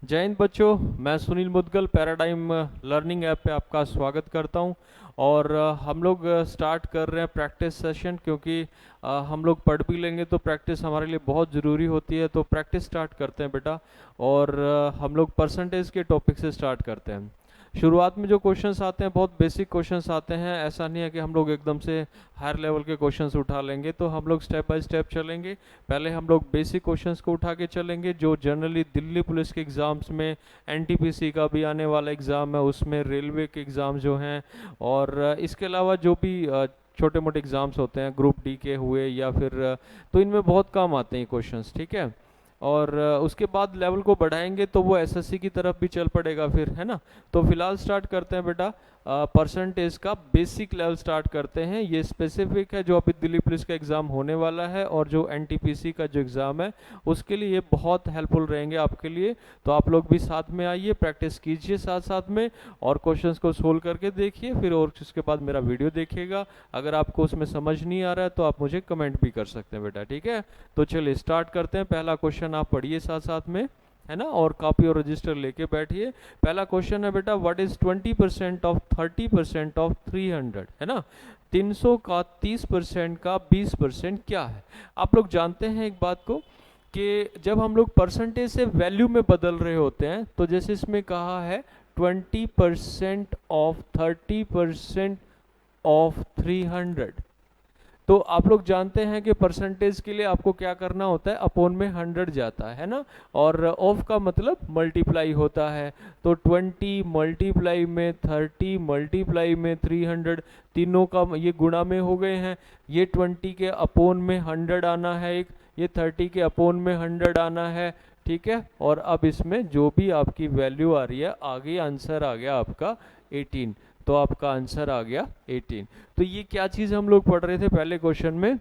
जय हिंद बच्चों, मैं Sunil Mudgal paradigm learning app पे आपका स्वागत करता हूं। और हम लोग स्टार्ट कर रहे हैं प्रैक्टिस सेशन, क्योंकि हम लोग पढ़ भी लेंगे तो प्रैक्टिस हमारे लिए बहुत ज़रूरी होती है। तो प्रैक्टिस स्टार्ट करते हैं बेटा। और हम लोग परसेंटेज के टॉपिक से स्टार्ट करते हैं। शुरुआत में जो क्वेश्चंस आते हैं बहुत बेसिक क्वेश्चंस आते हैं। ऐसा नहीं है कि हम लोग एकदम से हायर लेवल के क्वेश्चंस उठा लेंगे, तो हम लोग स्टेप बाय स्टेप चलेंगे। पहले हम लोग बेसिक क्वेश्चंस को उठा के चलेंगे, जो जनरली दिल्ली पुलिस के एग्ज़ाम्स में, एनटीपीसी का भी आने वाला एग्ज़ाम है उसमें, रेलवे के एग्ज़ाम जो हैं, और इसके अलावा जो भी छोटे मोटे एग्ज़ाम्स होते हैं, ग्रुप डी के हुए या फिर तो इनमें बहुत काम आते हैं क्वेश्चंस, ठीक है। और उसके बाद लेवल को बढ़ाएंगे तो वो एसएससी की तरफ भी चल पड़ेगा फिर, है ना। तो फिलहाल स्टार्ट करते हैं बेटा। परसेंटेज का बेसिक लेवल स्टार्ट करते हैं। ये स्पेसिफिक है जो अभी दिल्ली पुलिस का एग्ज़ाम होने वाला है, और जो एनटीपीसी का जो एग्ज़ाम है उसके लिए ये बहुत हेल्पफुल रहेंगे आपके लिए। तो आप लोग भी साथ में आइए, प्रैक्टिस कीजिए साथ साथ में, और क्वेश्चंस को सोल्व करके देखिए फिर, और उसके बाद मेरा वीडियो देखिएगा। अगर आपको उसमें समझ नहीं आ रहा है तो आप मुझे कमेंट भी कर सकते हैं बेटा, ठीक है। तो चलिए स्टार्ट करते हैं। पहला क्वेश्चन आप पढ़िए साथ साथ में, है ना, और कॉपी और रजिस्टर लेके बैठिए। पहला क्वेश्चन है बेटा, व्हाट इज 20% ऑफ 30% ऑफ 300, है ना। 300 का 30% का 20% क्या है। आप लोग जानते हैं एक बात को, कि जब हम लोग परसेंटेज से वैल्यू में बदल रहे होते हैं, तो जैसे इसमें कहा है 20% ऑफ 30% ऑफ 300, तो आप लोग जानते हैं कि परसेंटेज के लिए आपको क्या करना होता है, अपोन में 100 जाता है ना, और ऑफ का मतलब मल्टीप्लाई होता है। तो 20 मल्टीप्लाई में 30 मल्टीप्लाई में 300, तीनों का ये गुणा में हो गए हैं। ये 20 के अपोन में 100 आना है एक, ये 30 के अपोन में 100 आना है, ठीक है। और अब इसमें जो भी आपकी वैल्यू आ रही है, आगे आंसर आ गया आपका 18। तो आपका आंसर आ गया 18। तो ये क्या चीज़ हम लोग पढ़ रहे थे पहले क्वेश्चन में,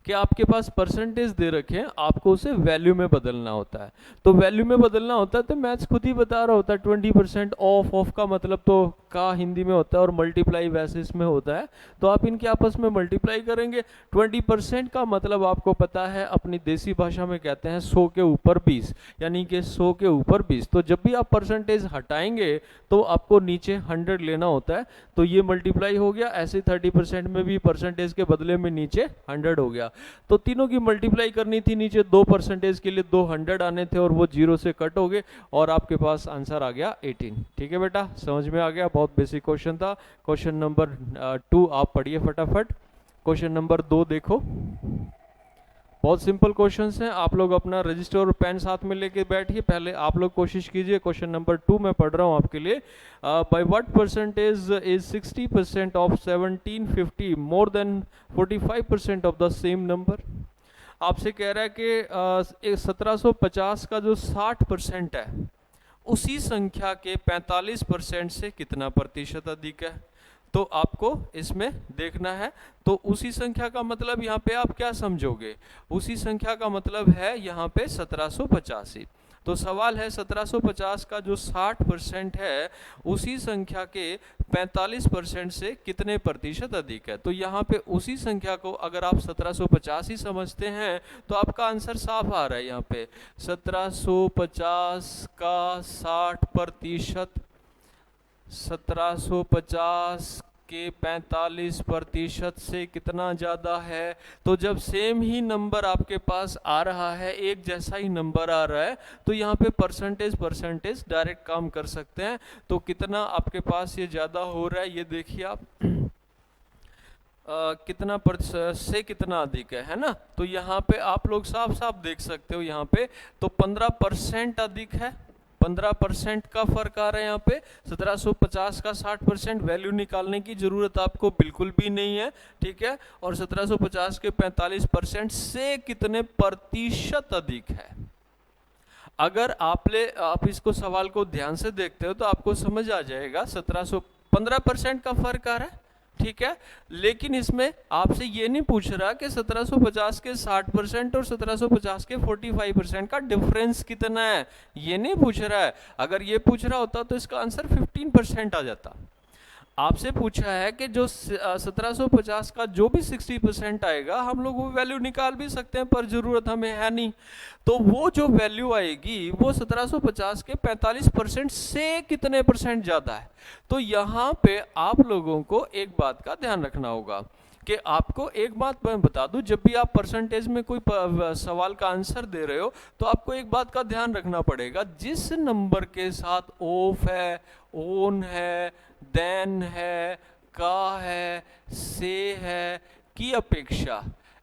कि आपके पास परसेंटेज दे रखे हैं, आपको उसे वैल्यू में बदलना होता है। तो वैल्यू में बदलना होता है तो मैथ्स खुद ही बता रहा होता है 20% ऑफ, ऑफ का मतलब तो का हिंदी में होता है, और मल्टीप्लाई वैसे इसमें होता है। तो आप इनके आपस में मल्टीप्लाई करेंगे। 20% का मतलब आपको पता है, अपनी देसी भाषा में कहते हैं 100 के ऊपर 20, यानी कि 100 के ऊपर 20। तो जब भी आप परसेंटेज हटाएंगे तो आपको नीचे 100 लेना होता है। तो ये मल्टीप्लाई हो गया। ऐसे 30% में भी परसेंटेज के बदले में नीचे 100 हो गया। तो तीनों की मल्टीप्लाई करनी थी, नीचे 2% के लिए 200 आने थे, और वो 0 से कट हो गए, और आपके पास आंसर आ गया 18। ठीक है बेटा, समझ में आ गया। बहुत बेसिक क्वेश्चन था। क्वेश्चन नंबर 2 आप पढ़िए फटाफट। क्वेश्चन नंबर 2 देखो, बहुत सिंपल क्वेश्चंस हैं। आप लोग अपना रजिस्टर और पेन साथ में लेके बैठिए। पहले आप लोग कोशिश कीजिए। क्वेश्चन नंबर 2 मैं पढ़ रहा हूँ आपके लिए। By what percentage is 60% of 1750 more than 45% of the same number. आपसे कह रहा है कि 1750 का जो 60% है, उसी संख्या के 45% से कितना प्रतिशत अधिक है। तो आपको इसमें देखना है। तो उसी संख्या का मतलब यहाँ पे आप क्या समझोगे, उसी संख्या का मतलब है यहाँ पे 1750। तो सवाल है 1750 का जो 60% है, उसी संख्या के 45% से कितने प्रतिशत अधिक है। तो यहाँ पे उसी संख्या को अगर आप 1750 ही समझते हैं तो आपका आंसर साफ आ रहा है। यहाँ पे 1750 का 60%, 1750 के 45% से कितना ज़्यादा है। तो जब सेम ही नंबर आपके पास आ रहा है, एक जैसा ही नंबर आ रहा है, तो यहाँ पे परसेंटेज डायरेक्ट काम कर सकते हैं। तो कितना आपके पास ये ज़्यादा हो रहा है, ये देखिए आप कितना से कितना अधिक है ना। तो यहाँ पे आप लोग साफ साफ देख सकते हो, यहाँ पे तो 15% अधिक है। 15% का फर्क आ रहा है यहाँ पे। 1750 का 60% वैल्यू निकालने की जरूरत आपको बिल्कुल भी नहीं है, ठीक है। और 1750 के 45% से कितने प्रतिशत अधिक है। अगर आप इसको सवाल को ध्यान से देखते हो तो आपको समझ आ जाएगा। 15% का फर्क आ रहा है, ठीक है। लेकिन इसमें आपसे ये नहीं पूछ रहा कि 1750 के 60% और 1750 के 45% का डिफरेंस कितना है, ये नहीं पूछ रहा है। अगर ये पूछ रहा होता तो इसका आंसर 15% आ जाता। आपसे पूछा है कि जो 1750 का जो भी 60% आएगा हम लोग वो वैल्यू निकाल भी सकते हैं, पर ज़रूरत हमें है नहीं। तो वो जो वैल्यू आएगी वो 1750 के 45% से कितने परसेंट ज़्यादा है। तो यहाँ पे आप लोगों को एक बात का ध्यान रखना होगा कि आपको एक बात मैं बता दूं, जब भी आप परसेंटेज में कोई सवाल का आंसर दे रहे हो तो आपको एक बात का ध्यान रखना पड़ेगा, जिस नंबर के साथ ऑफ है, ओन है, देन है, का है, से है की अपेक्षा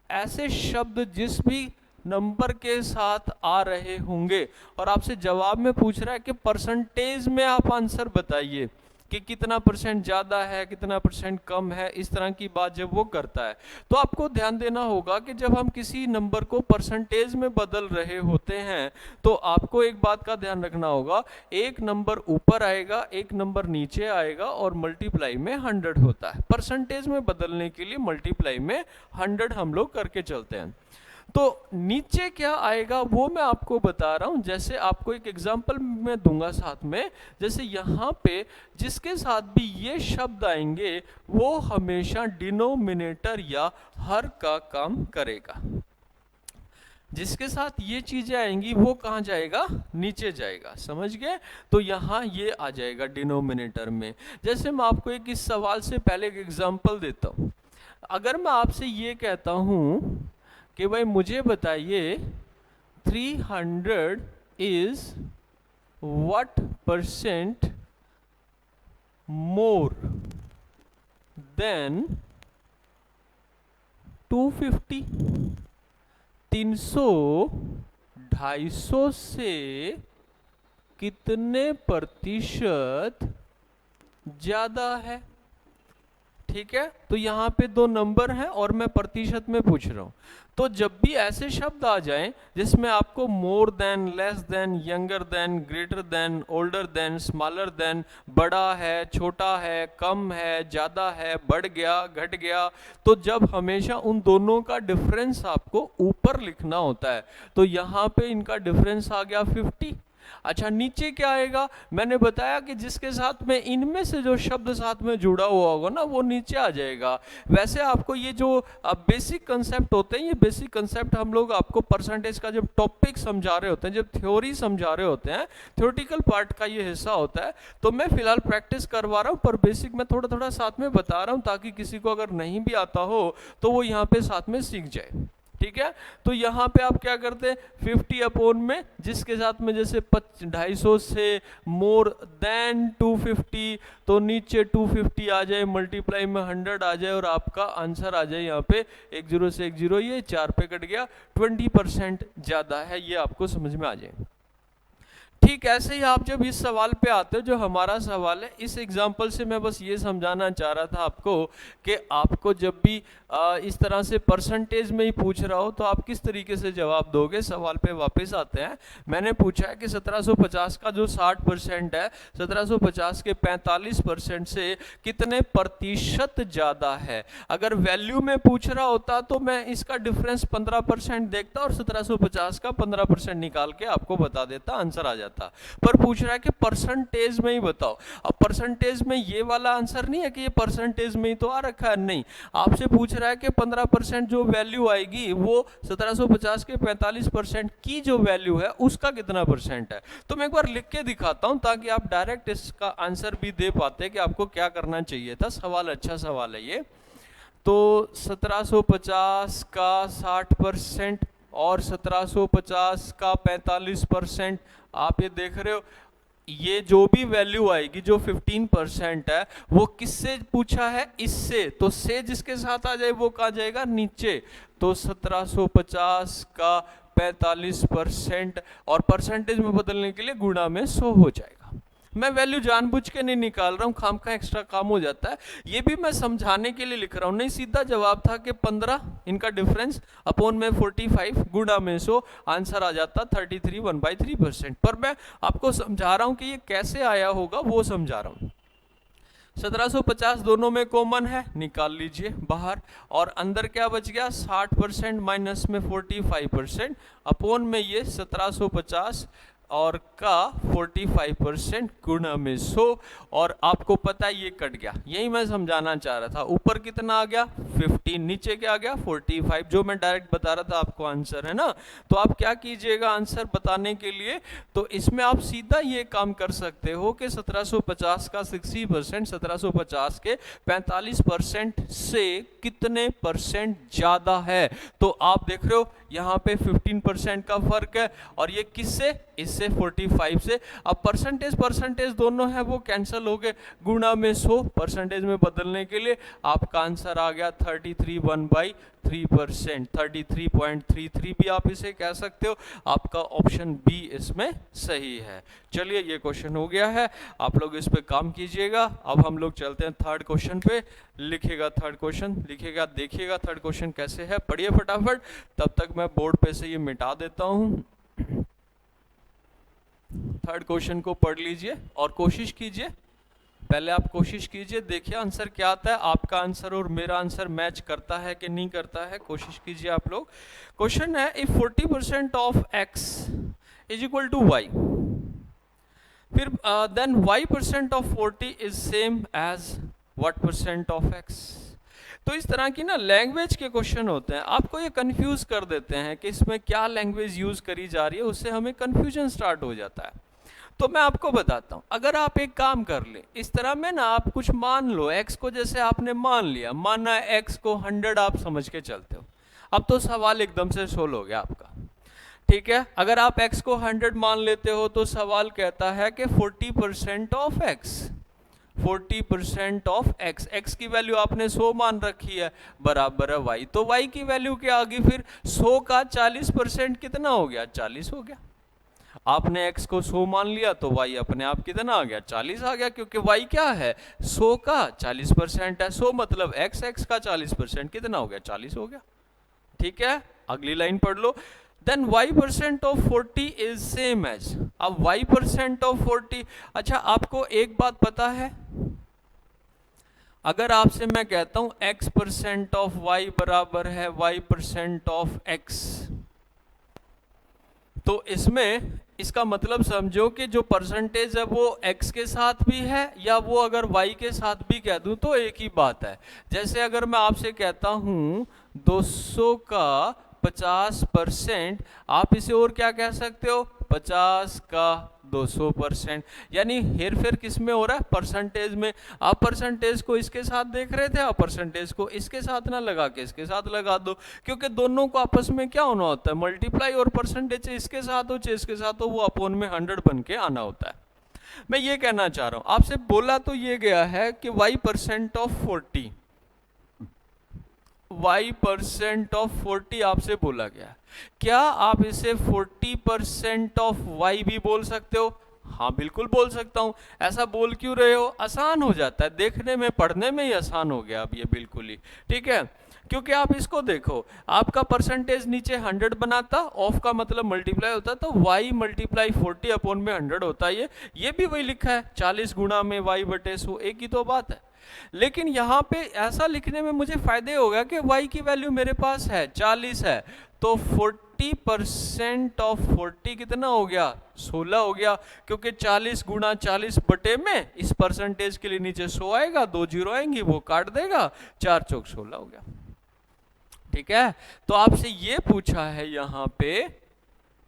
ऐसे शब्द जिस भी नंबर के साथ आ रहे होंगे और आपसे जवाब में पूछ रहा है कि परसेंटेज में आप आंसर बताइए कि कितना परसेंट ज़्यादा है, कितना परसेंट कम है, इस तरह की बात जब वो करता है तो आपको ध्यान देना होगा कि जब हम किसी नंबर को परसेंटेज में बदल रहे होते हैं तो आपको एक बात का ध्यान रखना होगा, एक नंबर ऊपर आएगा, एक नंबर नीचे आएगा और मल्टीप्लाई में 100 होता है। परसेंटेज में बदलने के लिए मल्टीप्लाई में 100 हम लोग करके चलते हैं। तो नीचे क्या आएगा वो मैं आपको बता रहा हूं, जैसे आपको एक एग्जांपल मैं दूंगा साथ में। जैसे यहाँ पे जिसके साथ भी ये शब्द आएंगे वो हमेशा डिनोमिनेटर या हर का काम करेगा। जिसके साथ ये चीजें आएंगी वो कहाँ जाएगा, नीचे जाएगा, समझ गए। तो यहाँ ये आ जाएगा डिनोमिनेटर में। जैसे मैं आपको एक इस सवाल से पहले एक एग्जांपल देता हूँ। अगर मैं आपसे ये कहता हूँ कि भाई मुझे बताइए 300 इज what % मोर देन 250, 300 250 से कितने प्रतिशत ज्यादा है। ठीक है, तो यहाँ पे दो नंबर हैं और मैं प्रतिशत में पूछ रहा हूँ। तो जब भी ऐसे शब्द आ जाएं जिसमें आपको more than, less than, younger than, greater than, older than, smaller than, बड़ा है, छोटा है, कम है, ज़्यादा है, बढ़ गया, घट गया, तो जब हमेशा उन दोनों का डिफरेंस आपको ऊपर लिखना होता है तो यहाँ पे इनका डिफरेंस आ गया 50। अच्छा, नीचे क्या आएगा, मैंने बताया कि जिसके साथ में इनमें से जो शब्द साथ में जुड़ा हुआ होगा ना वो नीचे आ जाएगा। वैसे आपको ये जो बेसिक कंसेप्ट होते हैं, ये बेसिक कंसेप्ट हम लोग आपको परसेंटेज का जब टॉपिक समझा रहे होते हैं, जब थ्योरी समझा रहे होते हैं, थ्योरेटिकल पार्ट का ये हिस्सा होता है। तो मैं फिलहाल प्रैक्टिस करवा रहा हूँ, पर बेसिक मैं थोड़ा थोड़ा साथ में बता रहा हूँ ताकि किसी को अगर नहीं भी आता हो तो वो यहाँ पे साथ में सीख जाए। ठीक है, तो यहाँ पे आप क्या करते हैं 50 अपॉन में जिसके साथ में जैसे 250 से मोर देन 250, तो नीचे 250 आ जाए, मल्टीप्लाई में 100 आ जाए और आपका आंसर आ जाए यहाँ पे 10 से 10, ये 4 पे कट गया, 20% ज्यादा है, ये आपको समझ में आ जाए। ठीक ऐसे ही आप जब इस सवाल पे आते हो जो हमारा सवाल है, इस एग्जाम्पल से मैं बस ये समझाना चाह रहा था आपको कि आपको जब भी इस तरह से परसेंटेज में ही पूछ रहा हो तो आप किस तरीके से जवाब दोगे। सवाल पे वापस आते हैं। मैंने पूछा है कि 1750 का जो 60% है, 1750 के 45% से कितने प्रतिशत ज़्यादा है। अगर वैल्यू में पूछ रहा होता तो मैं इसका डिफरेंस 15% देखता और 1750 का 15% निकाल के आपको बता देता, आंसर आ जाता। पर पूछ रहा है कि परसेंटेज में ही बताओ। अब परसेंटेज में ये वाला आंसर नहीं है कि ये परसेंटेज में ही तो आ रखा है, नहीं, आपसे पूछ रहा है कि 15% जो वैल्यू आएगी वो 1750 के 45% की जो वैल्यू है उसका कितना परसेंट है। तो मैं एक बार लिख के दिखाता हूं ताकि आप डायरेक्ट इसका आंसर भी दे पाते कि आपको क्या करना चाहिए था। सवाल अच्छा सवाल है ये। तो 1750 का 60% और 1750 का 45%, आप ये देख रहे हो, ये जो भी वैल्यू आएगी जो 15% है वो किससे पूछा है, इससे, तो से जिसके साथ आ जाए वो कहाँ जाएगा, नीचे। तो 1750 का 45% और परसेंटेज में बदलने के लिए गुणा में 100 हो जाएगा। मैं वैल्यू जानबूझ के नहीं निकाल रहा हूँ, खाम का एक्स्ट्रा काम हो जाता है, ये भी मैं समझाने के लिए लिख रहा हूँ। नहीं, सीधा जवाब था कि 15 इनका डिफरेंस अपॉन में 45 गुणा में 100, आंसर आ जाता 33 1/3%। पर मैं आपको समझा रहा हूँ कि ये कैसे आया होगा वो समझा रहा हूँ। 1750 दोनों में कॉमन है, निकाल लीजिए बाहर, और अंदर क्या बच गया 60% माइनस में 45% अपॉन में ये 1750 और का 45% गुणा में 100, और आपको पता है ये कट गया, यही मैं समझाना चाह रहा था। ऊपर कितना आ गया 15, नीचे क्या आ गया 45, जो मैं डायरेक्ट बता रहा था आपको आंसर, है ना। तो आप क्या कीजिएगा आंसर बताने के लिए, तो इसमें आप सीधा ये काम कर सकते हो कि 1750 का 60% 1750 के 45% से कितने परसेंट ज्यादा है। तो आप देख रहे हो यहाँ पे 15% का फर्क है, और ये किससे, इससे 45 से। अब परसेंटेज परसेंटेज दोनों है वो कैंसिल हो गए, गुणा में 100 परसेंटेज में बदलने के लिए आपका आंसर आ गया 33.3%, 33.33 भी आप इसे कह सकते हो। आपका ऑप्शन बी इसमें सही है। चलिए ये क्वेश्चन हो गया है, आप लोग इस पे काम कीजिएगा। अब हम लोग चलते हैं थर्ड क्वेश्चन पे। लिखिएगा थर्ड क्वेश्चन, लिखिएगा, देखिएगा थर्ड क्वेश्चन कैसे है, पढ़िए फटाफट। तब तक मैं बोर्ड पे से ये मिटा देता हूँ। थर्ड क्वेश्चन को पढ़ लीजिए और कोशिश कीजिए, पहले आप कोशिश कीजिए, देखिए आंसर क्या आता है। आपका आंसर और मेरा आंसर मैच करता है कि नहीं करता है, कोशिश कीजिए आप लोग। क्वेश्चन है if 40% of x is equal to y, फिर then y% of 40 is same as what % of x। तो इस तरह की ना लैंग्वेज के क्वेश्चन होते हैं, आपको ये कंफ्यूज कर देते हैं कि इसमें क्या लैंग्वेज यूज करी जा रही है, उससे हमें कंफ्यूजन स्टार्ट हो जाता है। तो मैं आपको बताता हूं, अगर आप एक काम कर ले इस तरह में ना, आप कुछ मान लो x को, जैसे आपने मान लिया, माना x को 100 आप समझ के चलते हो। अब तो सवाल एकदम से सोल्व हो गया आपका, ठीक है। अगर आप x को 100 मान लेते हो तो सवाल कहता है कि 40% of x, 40% of x, x की वैल्यू आपने 100 मान रखी है, बराबर है y। तो y की वैल्यू क्या आ गई फिर, 100 का 40% कितना हो गया, 40 हो गया। आपने x को 100 मान लिया तो y अपने आप कितना आ गया, 40 आ गया, क्योंकि y क्या है, 100 का 40% है। 100 मतलब x का 40% कितना हो गया, 40 हो गया, ठीक है। अगली लाइन पढ़ लो, then y% of 40 is same as. अब y% ऑफ 40, अच्छा आपको एक बात पता है, अगर आपसे मैं कहता हूं x% ऑफ y बराबर है y% ऑफ x, तो इसमें इसका मतलब समझो कि जो परसेंटेज है वो x के साथ भी है, या वो अगर y के साथ भी कह दूं तो एक ही बात है। जैसे अगर मैं आपसे कहता हूं 200 का 50%, आप इसे और क्या कह सकते हो, 50 का 200%, यानी हेर फेर किस में हो रहा है, परसेंटेज में। आप परसेंटेज को इसके साथ देख रहे थे, आप परसेंटेज को इसके साथ ना लगा के इसके साथ लगा दो, क्योंकि दोनों को आपस में क्या होना होता है, मल्टीप्लाई, और परसेंटेज इसके साथ हो चाहे इसके साथ हो, वो अपोन में 100 बन के आना होता है। मैं ये कहना चाह रहा हूं, आपसे बोला तो ये गया है कि y% ऑफ 40, y% ऑफ 40 आपसे बोला गया, क्या आप इसे 40% ऑफ y भी बोल सकते हो? हाँ बिल्कुल बोल सकता हूं। ऐसा बोल क्यों रहे हो, आसान हो जाता है, देखने में पढ़ने में ही आसान हो गया अब ये बिल्कुल ही, ठीक है। क्योंकि आप इसको देखो, आपका परसेंटेज नीचे 100 बनाता, ऑफ का मतलब मल्टीप्लाई होता, तो y मल्टीप्लाई 40 अपॉन में 100 होता है। ये भी वही लिखा है, 40 गुणा में y बटे 100, एक ही तो बात है। लेकिन यहाँ पे ऐसा लिखने में मुझे फायदे होगा कि y की वैल्यू मेरे पास है 40 है, तो 40% ऑफ 40 कितना हो गया, 16 हो गया, क्योंकि 40 गुणा 40 बटे में इस परसेंटेज के लिए नीचे 100 आएगा, 2 जीरो आएंगी, वो काट देगा, 4 चौक 16 हो गया, ठीक है। तो आपसे ये पूछा है, यहाँ पे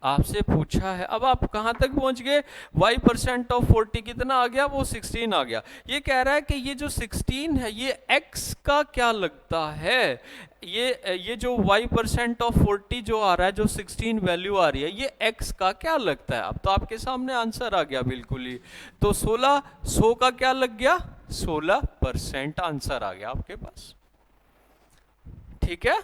आपसे पूछा है, अब आप कहां तक पहुंच गए, y% ऑफ 40 कितना आ गया, वो 16 आ गया। ये कह रहा है कि ये जो 16 है ये x का क्या लगता है, ये जो y% ऑफ 40 जो आ रहा है, जो 16 वैल्यू आ रही है, ये x का क्या लगता है। अब तो आपके सामने आंसर आ गया बिल्कुल ही, तो 16 100 का क्या लग गया, 16% आंसर आ गया आपके पास, ठीक है।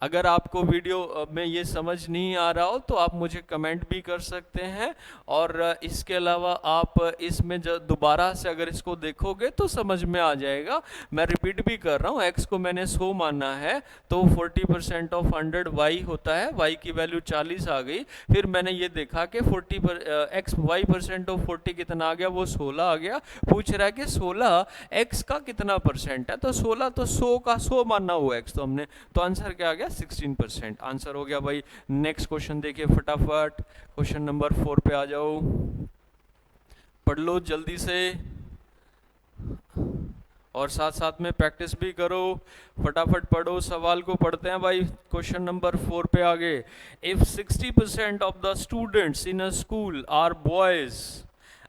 अगर आपको वीडियो में ये समझ नहीं आ रहा हो तो आप मुझे कमेंट भी कर सकते हैं, और इसके अलावा आप इसमें दोबारा से अगर इसको देखोगे तो समझ में आ जाएगा। मैं रिपीट भी कर रहा हूँ, x को मैंने 100 माना है, तो 40% ऑफ 100 y होता है, y की वैल्यू 40 आ गई। फिर मैंने ये देखा कि y% ऑफ 40 कितना आ गया, वो 16 आ गया। पूछ रहा है कि 16 x का कितना परसेंट है, तो 16 तो 100 का 100 माना हुआ x, तो हमने तो आंसर क्या आ गया 16%। आंसर हो गया भाई। नेक्स्ट क्वेश्चन देखिए फटाफट, क्वेश्चन नंबर 4 पे आ जाओ, पढ़ लो जल्दी से और साथ साथ में प्रैक्टिस भी करो, फटाफट पढ़ो। सवाल को पढ़ते हैं भाई, क्वेश्चन नंबर 4 पे आगे। If 60% of the students in a school are boys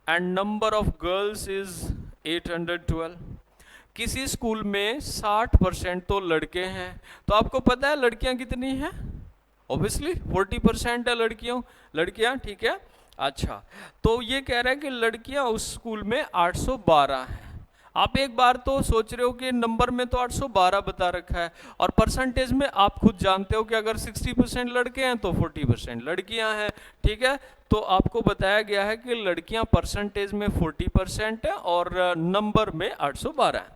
and number of girls is 812, किसी स्कूल में 60% तो लड़के हैं, तो आपको पता है लड़कियां कितनी हैं? ऑब्वियसली 40% है लड़कियां, ठीक है। अच्छा, तो ये कह रहा है कि लड़कियां उस स्कूल में 812 हैं। आप एक बार तो सोच रहे हो कि नंबर में तो 812 बता रखा है, और परसेंटेज में आप खुद जानते हो कि अगर 60% लड़के हैं तो 40% लड़कियां हैं, ठीक है। तो आपको बताया गया है कि लड़कियां परसेंटेज में 40% है और नंबर में 812 है।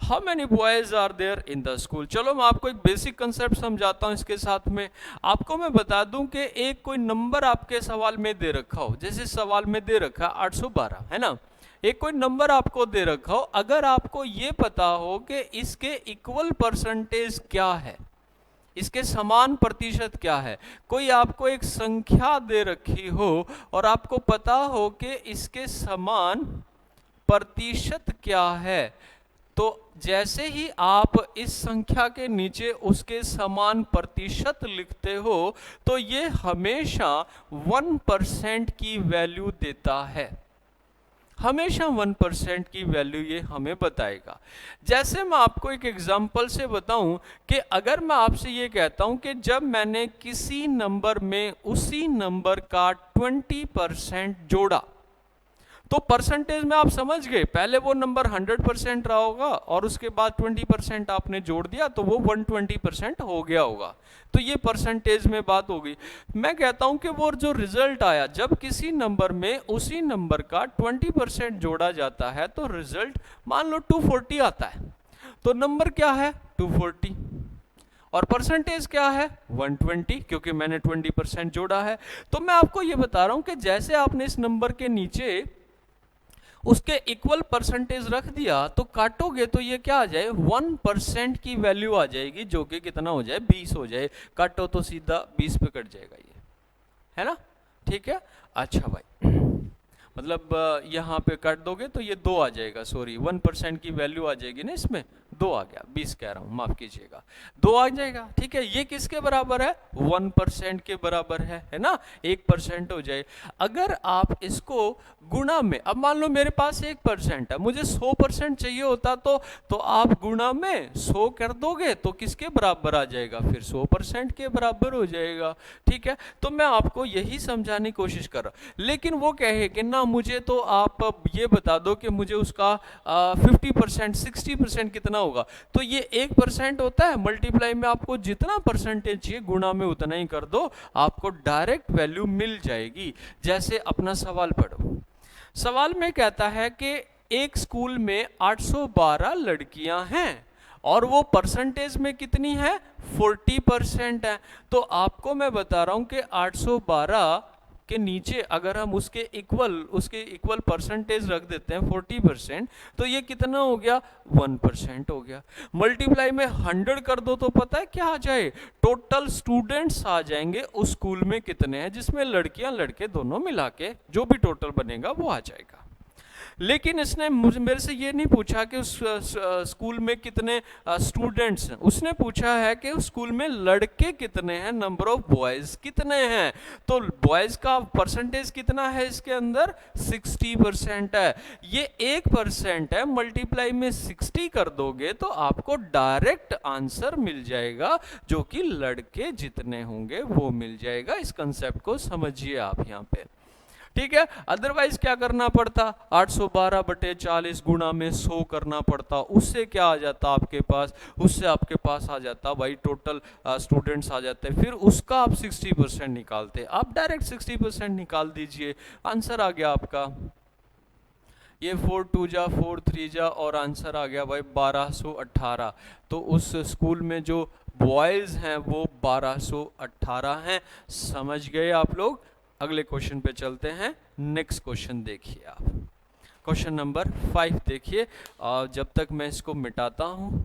How many boys are there in the school? चलो मैं आपको एक बेसिक कंसेप्ट समझाता हूँ इसके साथ में। आपको मैं बता दूं कि एक कोई नंबर आपके सवाल में दे रखा हो, जैसे सवाल में दे रखा 812 है ना, एक कोई नंबर आपको दे रखा हो, अगर आपको ये पता हो कि इसके इक्वल परसेंटेज क्या है, इसके समान प्रतिशत क्या है, कोई आपको एक संख्या दे रखी हो और आपको पता हो कि इसके समान प्रतिशत क्या है, तो जैसे ही आप इस संख्या के नीचे उसके समान प्रतिशत लिखते हो तो ये हमेशा 1% की वैल्यू देता है, हमेशा 1% की वैल्यू ये हमें बताएगा। जैसे मैं आपको एक एग्जांपल से बताऊं कि अगर मैं आपसे ये कहता हूं कि जब मैंने किसी नंबर में उसी नंबर का 20% जोड़ा, तो परसेंटेज में आप समझ गए, पहले वो नंबर 100% रहा होगा और उसके बाद 20% आपने जोड़ दिया तो वो 120% हो गया होगा, तो ये परसेंटेज में बात हो गई। मैं कहता हूं कि वो जो रिजल्ट आया, जब किसी नंबर में उसी नंबर का 20% जोड़ा जाता है तो रिजल्ट मान लो 240 आता है, तो नंबर क्या है 240 और परसेंटेज क्या है 120, क्योंकि मैंने 20% जोड़ा है। तो मैं आपको ये बता रहा हूं कि जैसे आपने इस नंबर के नीचे उसके इक्वल परसेंटेज रख दिया तो काटोगे तो ये क्या आ जाए 1% की वैल्यू आ जाएगी, जो कि कितना हो जाए 20 हो जाए, काटो तो सीधा 20 पे कट जाएगा, ये है ना, ठीक है। अच्छा भाई, मतलब यहाँ पे काट दोगे तो ये 2 आ जाएगा, सॉरी 1% की वैल्यू आ जाएगी ना, इसमें 2 आ गया, 20 कह रहा हूँ, माफ कीजिएगा, 2 आ जाएगा, ठीक है। ये किसके बराबर है 1% के बराबर है ना, 1% हो जाए। अगर आप इसको गुणा में, अब मान लो मेरे पास 1% है, मुझे 100% चाहिए होता तो आप गुणा में 100 कर दोगे तो किसके बराबर आ जाएगा, फिर 100% के बराबर हो जाएगा, ठीक है। तो मैं आपको यही समझाने की कोशिश कर रहा हूं, लेकिन वो कहे कि ना मुझे तो आप ये बता दो कि मुझे उसका 50% 60% कितना होगा, तो ये 1% होता है, मल्टीप्लाई में आपको जितना परसेंटेज चाहिए गुणा में उतना ही कर दो, आपको डायरेक्ट वैल्यू मिल जाएगी। जैसे अपना सवाल पढ़ो, सवाल में कहता है कि एक स्कूल में 812 लड़कियां हैं और वो परसेंटेज में कितनी है 40% है, तो आपको मैं बता रहा हूं कि 812 के नीचे अगर हम उसके इक्वल परसेंटेज रख देते हैं 40%, तो ये कितना हो गया 1% हो गया। मल्टीप्लाई में 100 कर दो तो पता है क्या आ जाए, टोटल स्टूडेंट्स आ जाएंगे उस स्कूल में कितने हैं, जिसमें लड़कियां लड़के दोनों मिला के जो भी टोटल बनेगा वो आ जाएगा। लेकिन इसने मेरे से ये नहीं पूछा कि उस स्कूल में कितने स्टूडेंट्स हैं, उसने पूछा है कि उस स्कूल में लड़के कितने हैं, नंबर ऑफ बॉयज कितने हैं। तो बॉयज का परसेंटेज कितना है इसके अंदर 60% है, ये 1% है, मल्टीप्लाई में 60 कर दोगे तो आपको डायरेक्ट आंसर मिल जाएगा, जो कि लड़के जितने होंगे वो मिल जाएगा। इस कंसेप्ट को समझिए आप यहाँ पे, ठीक है। अदरवाइज क्या करना पड़ता, 812/40 गुणा में 100 करना पड़ता, उससे क्या आ जाता आपके पास, उससे आपके पास आ जाता भाई टोटल स्टूडेंट्स आ जाते, फिर उसका आप 60% निकालते, आप डायरेक्ट 60% निकाल दीजिए, आंसर आ गया आपका। ये 4 2 जा 4 3 जा और आंसर आ गया भाई 1218। तो उस स्कूल में जो बॉयज हैं वो 1218 हैं। समझ गए आप लोग। अगले क्वेश्चन पे चलते हैं। नेक्स्ट क्वेश्चन देखिए आप, क्वेश्चन नंबर 5 देखिए। जब तक मैं इसको मिटाता हूं,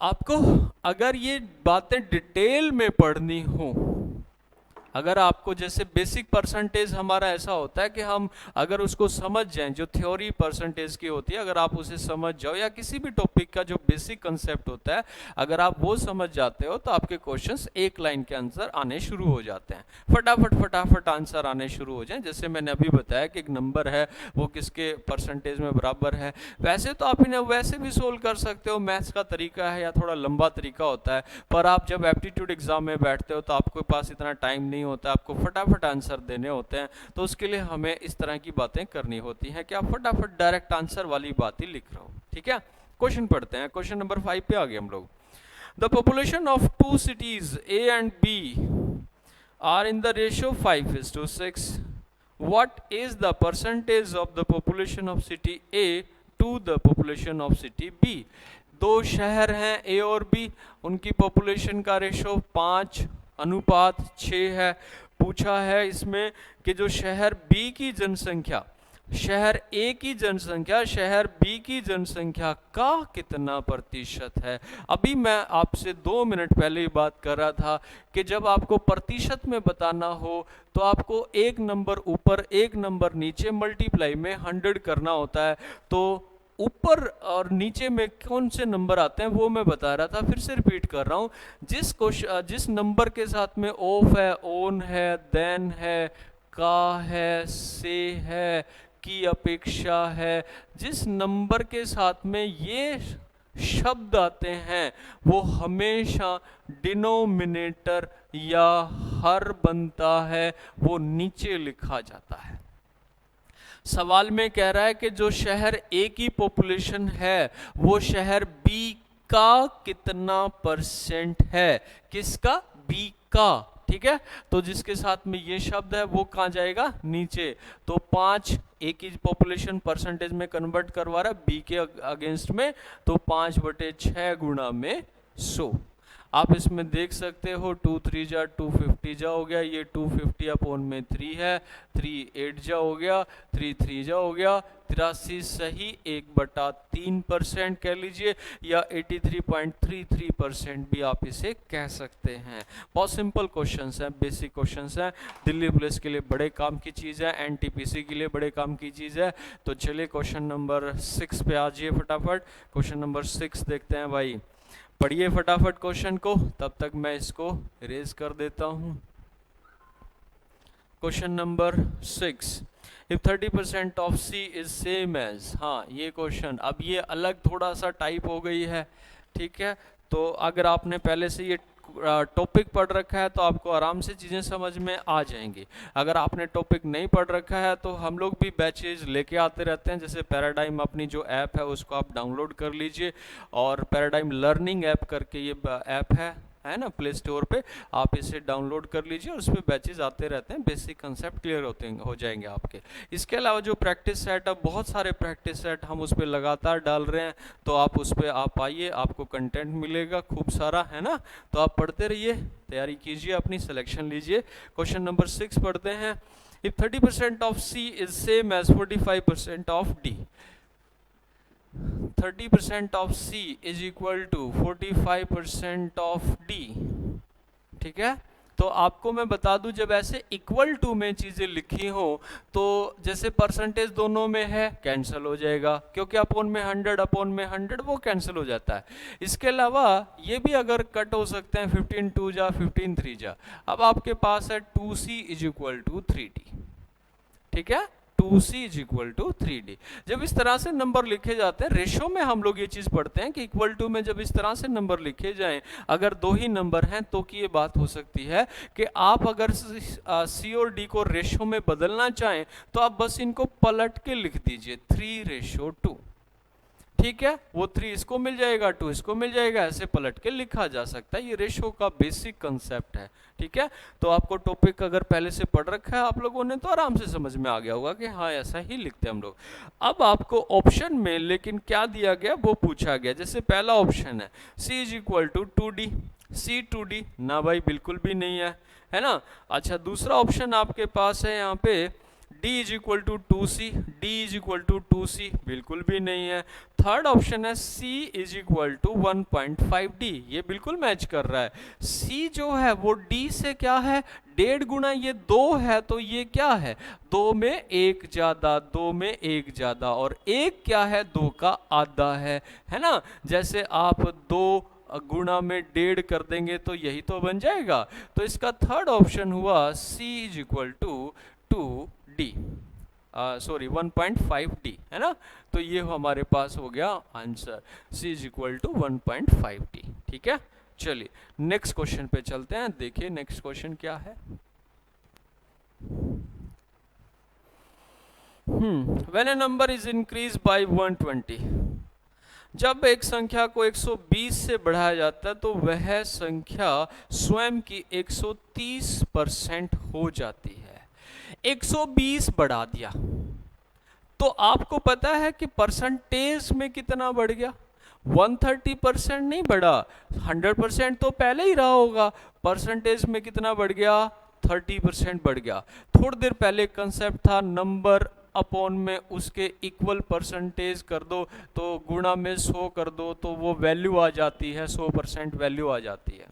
आपको अगर ये बातें डिटेल में पढ़नी हो, अगर आपको जैसे बेसिक परसेंटेज हमारा ऐसा होता है कि हम अगर उसको समझ जाएं, जो थ्योरी परसेंटेज की होती है, अगर आप उसे समझ जाओ या किसी भी टॉपिक का जो बेसिक कंसेप्ट होता है अगर आप वो समझ जाते हो तो आपके क्वेश्चंस एक लाइन के आंसर आने शुरू हो जाते हैं, फटाफट फटाफट आंसर आने शुरू हो जाएं। जैसे मैंने अभी बताया कि एक नंबर है वो किसके परसेंटेज में बराबर है, वैसे तो आप इन्हें वैसे भी सोल्व कर सकते हो, मैथ्स का तरीका है या थोड़ा लंबा तरीका होता है, पर आप जब एप्टीट्यूड एग्जाम में बैठते हो तो आपके पास इतना टाइम नहीं होता, आपको फटाफट आंसर देने होते हैं, तो उसके लिए हमें इस तरह की बातें करनी होती हैं कि आप फटाफट डायरेक्ट आंसर वाली बात ही लिख रहे हो। ठीक है, क्वेश्चन पढ़ते हैं। क्वेश्चन नंबर 5 पे आ गए हम लोग। The population of two cities A and B are in the ratio 5:6. What is the percentage of the population of city A to the population of city B? दो शहर हैं ए और बी, उनकी population का रेशो 5:6 है। पूछा है इसमें कि जो शहर बी की जनसंख्या शहर ए की जनसंख्या शहर बी की जनसंख्या का कितना प्रतिशत है। अभी मैं आपसे 2 मिनट पहले ही बात कर रहा था कि जब आपको प्रतिशत में बताना हो तो आपको एक नंबर ऊपर एक नंबर नीचे मल्टीप्लाई में 100 करना होता है। तो ऊपर और नीचे में कौन से नंबर आते हैं वो मैं बता रहा था, फिर से रिपीट कर रहा हूँ। जिस नंबर के साथ में ऑफ है, ओन है, देन है, का है, से है, की अपेक्षा है, जिस नंबर के साथ में ये शब्द आते हैं वो हमेशा डिनोमिनेटर या हर बनता है, वो नीचे लिखा जाता है। सवाल में कह रहा है कि जो शहर ए की पॉपुलेशन है वो शहर बी का कितना परसेंट है, किसका, बी का। ठीक है, तो जिसके साथ में ये शब्द है वो कहाँ जाएगा, नीचे। तो 5 ए की पॉपुलेशन परसेंटेज में कन्वर्ट करवा रहा है बी के अगेंस्ट में, तो 5/6 गुणा में 100। आप इसमें देख सकते हो 2 3 जा 250 जा हो गया, ये 250 अपॉन में 3 है, 3 8 जा हो गया, 3 3 जा हो गया, 83 सही 1/3% कह लीजिए, या 83.33% भी आप इसे कह सकते हैं। बहुत सिंपल क्वेश्चंस हैं, बेसिक क्वेश्चंस हैं, दिल्ली पुलिस के लिए बड़े काम की चीज़ है, एनटीपीसी के लिए बड़े काम की चीज़ है। तो चलिए क्वेश्चन नंबर 6 पे आ जाइए फटाफट। क्वेश्चन नंबर 6 देखते हैं भाई, पढ़िए फटाफट क्वेश्चन को, तब तक मैं इसको इरेज कर देता हूं। Question number 6, if 30% of C is same as, हाँ ये क्वेश्चन, अब ये अलग थोड़ा सा टाइप हो गई है। ठीक है, तो अगर आपने पहले से ये टॉपिक पढ़ रखा है तो आपको आराम से चीज़ें समझ में आ जाएंगी। अगर आपने टॉपिक नहीं पढ़ रखा है तो हम लोग भी बैचेज लेके आते रहते हैं, जैसे पैराडाइम अपनी जो ऐप है उसको आप डाउनलोड कर लीजिए, और पैराडाइम लर्निंग ऐप करके ये ऐप है ना प्ले स्टोर पे, आप इसे डाउनलोड कर लीजिए और उस पर बैचेज आते रहते हैं, बेसिक कंसेप्ट क्लियर हो जाएंगे आपके। इसके अलावा जो प्रैक्टिस सेट, अब बहुत सारे प्रैक्टिस सेट हम उस पर लगातार डाल रहे हैं, तो आप उस पर आप आइए, आपको कंटेंट मिलेगा खूब सारा, है ना। तो आप पढ़ते रहिए, तैयारी कीजिए, अपनी सिलेक्शन लीजिए। क्वेश्चन नंबर 6 पढ़ते हैं, if 30% of C is same as 45% of D, 30% of C is equal to 45% of D। ठीक है, तो आपको मैं बता दूं, जब ऐसे इक्वल टू में चीजें लिखी हो तो जैसे परसेंटेज दोनों में है कैंसिल हो जाएगा, क्योंकि अपॉन में 100 अपॉन में 100 वो कैंसिल हो जाता है। इसके अलावा ये भी अगर कट हो सकते हैं 15 2 जा 15 3 जा। अब आपके पास है 2C is equal to 3D। ठीक है, 2C is equal to 3D। जब इस तरह से नंबर लिखे जाते हैं, रेशो में हम लोग ये चीज पढ़ते हैं कि इक्वल टू में जब इस तरह से नंबर लिखे जाएं, अगर दो ही नंबर हैं तो की ये बात हो सकती है कि आप अगर C और D को रेशो में बदलना चाहें तो आप बस इनको पलट के लिख दीजिए 3:2। ठीक है, वो 3 इसको मिल जाएगा, 2 इसको मिल जाएगा, ऐसे पलट के लिखा जा सकता है। ये रेशो का बेसिक कंसेप्ट है। ठीक है, तो आपको टॉपिक अगर पहले से पढ़ रखा है आप लोगों ने तो आराम से समझ में आ गया होगा कि हाँ ऐसा ही लिखते हैं हम लोग। अब आपको ऑप्शन में लेकिन क्या दिया गया वो पूछा गया। जैसे पहला ऑप्शन है C is equal to 2D, C 2D ना भाई बिल्कुल भी नहीं है, है ना। अच्छा, दूसरा ऑप्शन आपके पास है यहाँ पे D is equal to 2c, D is equal to 2c, बिल्कुल भी नहीं है। थर्ड ऑप्शन है c is equal to 1.5d, ये बिल्कुल मैच कर रहा है। c जो है वो d से क्या है, 1.5 गुना ये 2 है, तो ये क्या है, 2 में 1 ज्यादा, 2 में 1 ज्यादा, और 1 क्या है, 2 का आधा है ना। जैसे आप 2 गुणा में 1.5 कर देंगे तो यही तो बन जाएगा। तो इसका थर्ड ऑप्शन हुआ c is equal to 2d, sorry 1.5d, है ना। तो ये हमारे पास हो गया answer, c is equal to 1.5d। ठीक है, चलिए नेक्स्ट क्वेश्चन पे चलते हैं। देखिए नेक्स्ट क्वेश्चन क्या है। When a number is increase by 120, जब एक संख्या को 120 से बढ़ाया जाता है तो वह संख्या स्वयं की 130% हो जाती है। 120 बढ़ा दिया तो आपको पता है कि परसेंटेज में कितना बढ़ गया, 130% नहीं बढ़ा, 100% तो पहले ही रहा होगा, परसेंटेज में कितना बढ़ गया, 30% बढ़ गया। थोड़ी देर पहले कंसेप्ट था नंबर अपॉन में उसके इक्वल परसेंटेज कर दो, तो गुणा में 100 कर दो तो वो वैल्यू आ जाती है, 100% वैल्यू आ जाती है।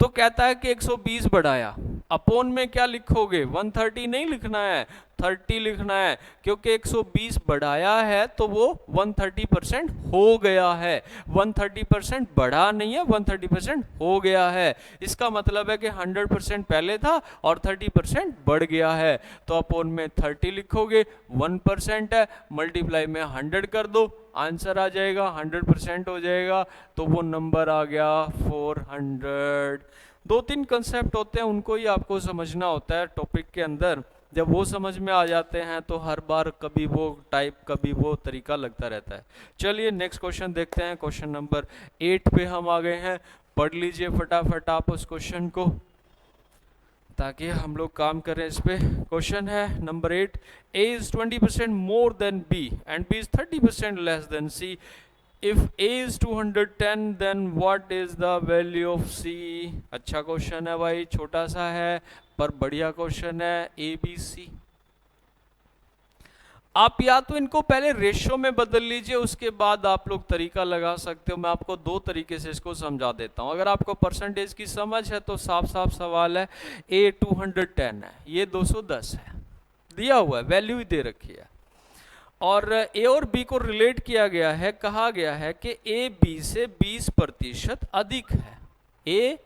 तो कहता है कि 120 बढ़ाया, अपॉन में क्या लिखोगे, 130 नहीं लिखना है, 30 लिखना है, क्योंकि 120 बढ़ाया है तो वो 130% हो गया है। 130% बढ़ा नहीं है, 130% हो गया है। इसका मतलब है कि 100% पहले था और 30% बढ़ गया है। तो अपॉन में 30 लिखोगे, 1% है, मल्टीप्लाई में 100 कर दो, आंसर आ जाएगा, 100% हो जाएगा, तो वो नंबर आ गया 400। 2-3 कंसेप्ट होते हैं, उनको ही आपको समझना होता है टॉपिक के अंदर। जब वो समझ में आ जाते हैं तो हर बार कभी वो टाइप कभी वो तरीका लगता रहता है। चलिए नेक्स्ट क्वेश्चन देखते हैं। क्वेश्चन नंबर 8 पे हम आ गए हैं। पढ़ लीजिए फटाफट आप उस क्वेश्चन को, ताकि हम लोग काम करें इस पे। क्वेश्चन है number 8, a is 20% more than b and b is 30% less than c. If a is 210 then what is the value of c? अच्छा क्वेश्चन है भाई, छोटा सा है पर बढ़िया क्वेश्चन है। ए बी सी, आप या तो इनको पहले रेशियो में बदल लीजिए, उसके बाद आप लोग तरीका लगा सकते हो। मैं आपको 2 तरीके से इसको समझा देता हूं। अगर आपको परसेंटेज की समझ है तो साफ साफ सवाल है, ए 210 है, ये 210 है, दिया हुआ है, वैल्यू ही दे रखी है, और ए और बी को रिलेट किया गया है, कहा गया है कि ए बी से 20% अधिक है, ए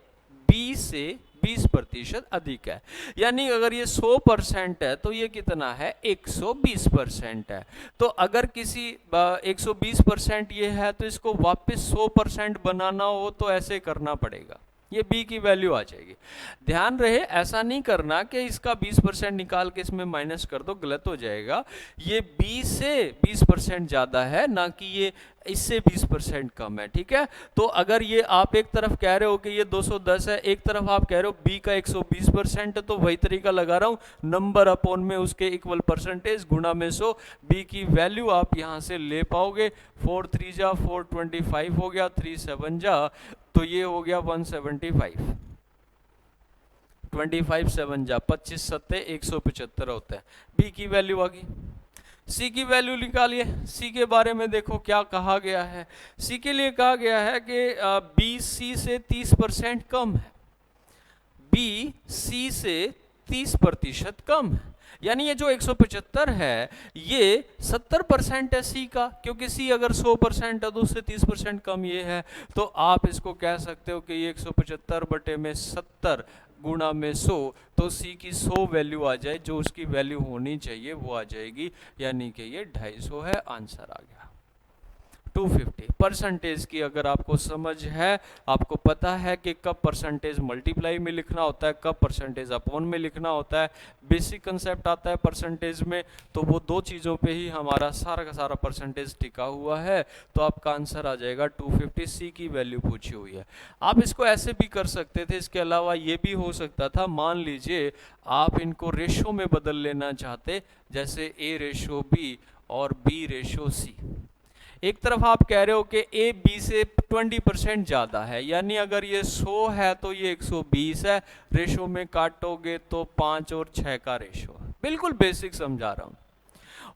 बी से 20% अधिक है। यानी अगर ये 100% है तो ये कितना है, 120% है। तो अगर किसी 120% ये है तो इसको वापस 100% बनाना हो तो ऐसे करना पड़ेगा, ये b की वैल्यू आ जाएगी। ध्यान रहे ऐसा नहीं करना कि इसका 20% निकाल के इसमें माइनस कर दो, गलत हो जाएगा। ये b से 20% ज्यादा है, ना कि ये इससे 20% कम है। ठीक है, तो अगर ये आप एक तरफ कह रहे हो कि ये 210 है, एक तरफ आप कह रहे हो b का 120% है, तो वही तरीका लगा रहा हूं, नंबर अपॉन में उसके इक्वल परसेंटेज गुणा में 100, b की वैल्यू आप यहां से ले पाओगे। 4 3 जा 425 हो गया, 3 7 जा तो ये हो गया 175, 25 7 जा 25 सत्ते 175 होता है। बी की वैल्यू आ गई। सी की वैल्यू निकालिए। सी के बारे में देखो क्या कहा गया है। सी के लिए कहा गया है कि बी सी से 30% कम है, बी सी से 30% कम है। यानी ये जो 175 है ये 70% है सी का, क्योंकि सी अगर 100% है तो उससे 30% कम ये है। तो आप इसको कह सकते हो कि ये 175 बटे में 70 गुणा में 100, तो सी की 100 वैल्यू आ जाए, जो उसकी वैल्यू होनी चाहिए वो आ जाएगी, यानी कि ये 250 है। आंसर आ गया 250। परसेंटेज की अगर आपको समझ है, आपको पता है कि कब परसेंटेज मल्टीप्लाई में लिखना होता है, कब परसेंटेज अपॉन में लिखना होता है, बेसिक कंसेप्ट आता है परसेंटेज में, तो वो 2 चीज़ों पे ही हमारा सारा का सारा परसेंटेज टिका हुआ है। तो आपका आंसर आ जाएगा 250। सी की वैल्यू पूछी हुई है। आप इसको ऐसे भी कर सकते थे, इसके अलावा ये भी हो सकता था, मान लीजिए आप इनको रेशो में बदल लेना चाहते, जैसे ए रेशो बी और बी रेशो सी। एक तरफ आप कह रहे हो कि ए बी से 20% ज़्यादा है, यानी अगर ये 100 है तो ये 120 है, रेशो में काटोगे तो 5 और 6 का रेशो है। बिल्कुल बेसिक समझा रहा हूँ।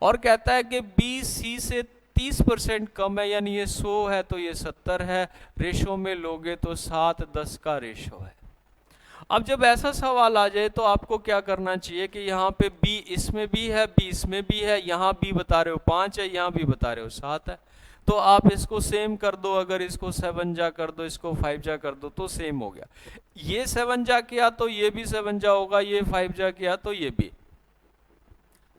और कहता है कि बी सी से 30% कम है, यानी ये 100 है तो ये 70 है, रेशो में लोगे तो 7:10 का रेशो है। अब जब ऐसा सवाल आ जाए तो आपको क्या करना चाहिए कि यहाँ पे b इसमें भी है, b इसमें भी है, यहाँ b बता रहे हो 5 है, यहाँ भी बता रहे हो 7 है, तो आप इसको सेम कर दो। अगर इसको 7 जा कर दो, इसको 5 जा कर दो तो सेम हो गया। ये 7 जा किया तो ये भी 7 जा होगा, ये 5 जा किया तो ये भी।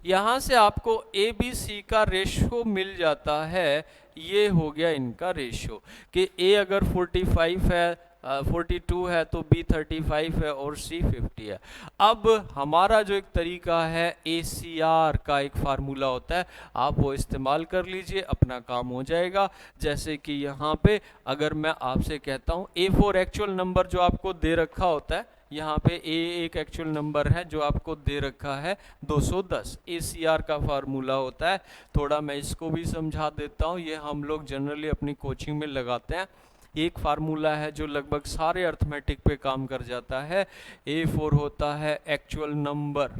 यहाँ से आपको ए बी सी का रेशो मिल जाता है। ये हो गया इनका रेशो कि ए अगर 45 है, 42 है तो बी 35 है और सी 50 है। अब हमारा जो एक तरीका है ACR का एक फार्मूला होता है, आप वो इस्तेमाल कर लीजिए, अपना काम हो जाएगा। जैसे कि यहाँ पे अगर मैं आपसे कहता हूँ A4 एक्चुअल नंबर जो आपको दे रखा होता है, यहाँ पे ए एक एक्चुअल नंबर है जो आपको दे रखा है 210, ACR का फार्मूला होता है। थोड़ा मैं इसको भी समझा देता हूँ, ये हम लोग जनरली अपनी कोचिंग में लगाते हैं। एक फार्मूला है जो लगभग सारे अर्थमेटिक पे काम कर जाता है। A4 होता है एक्चुअल नंबर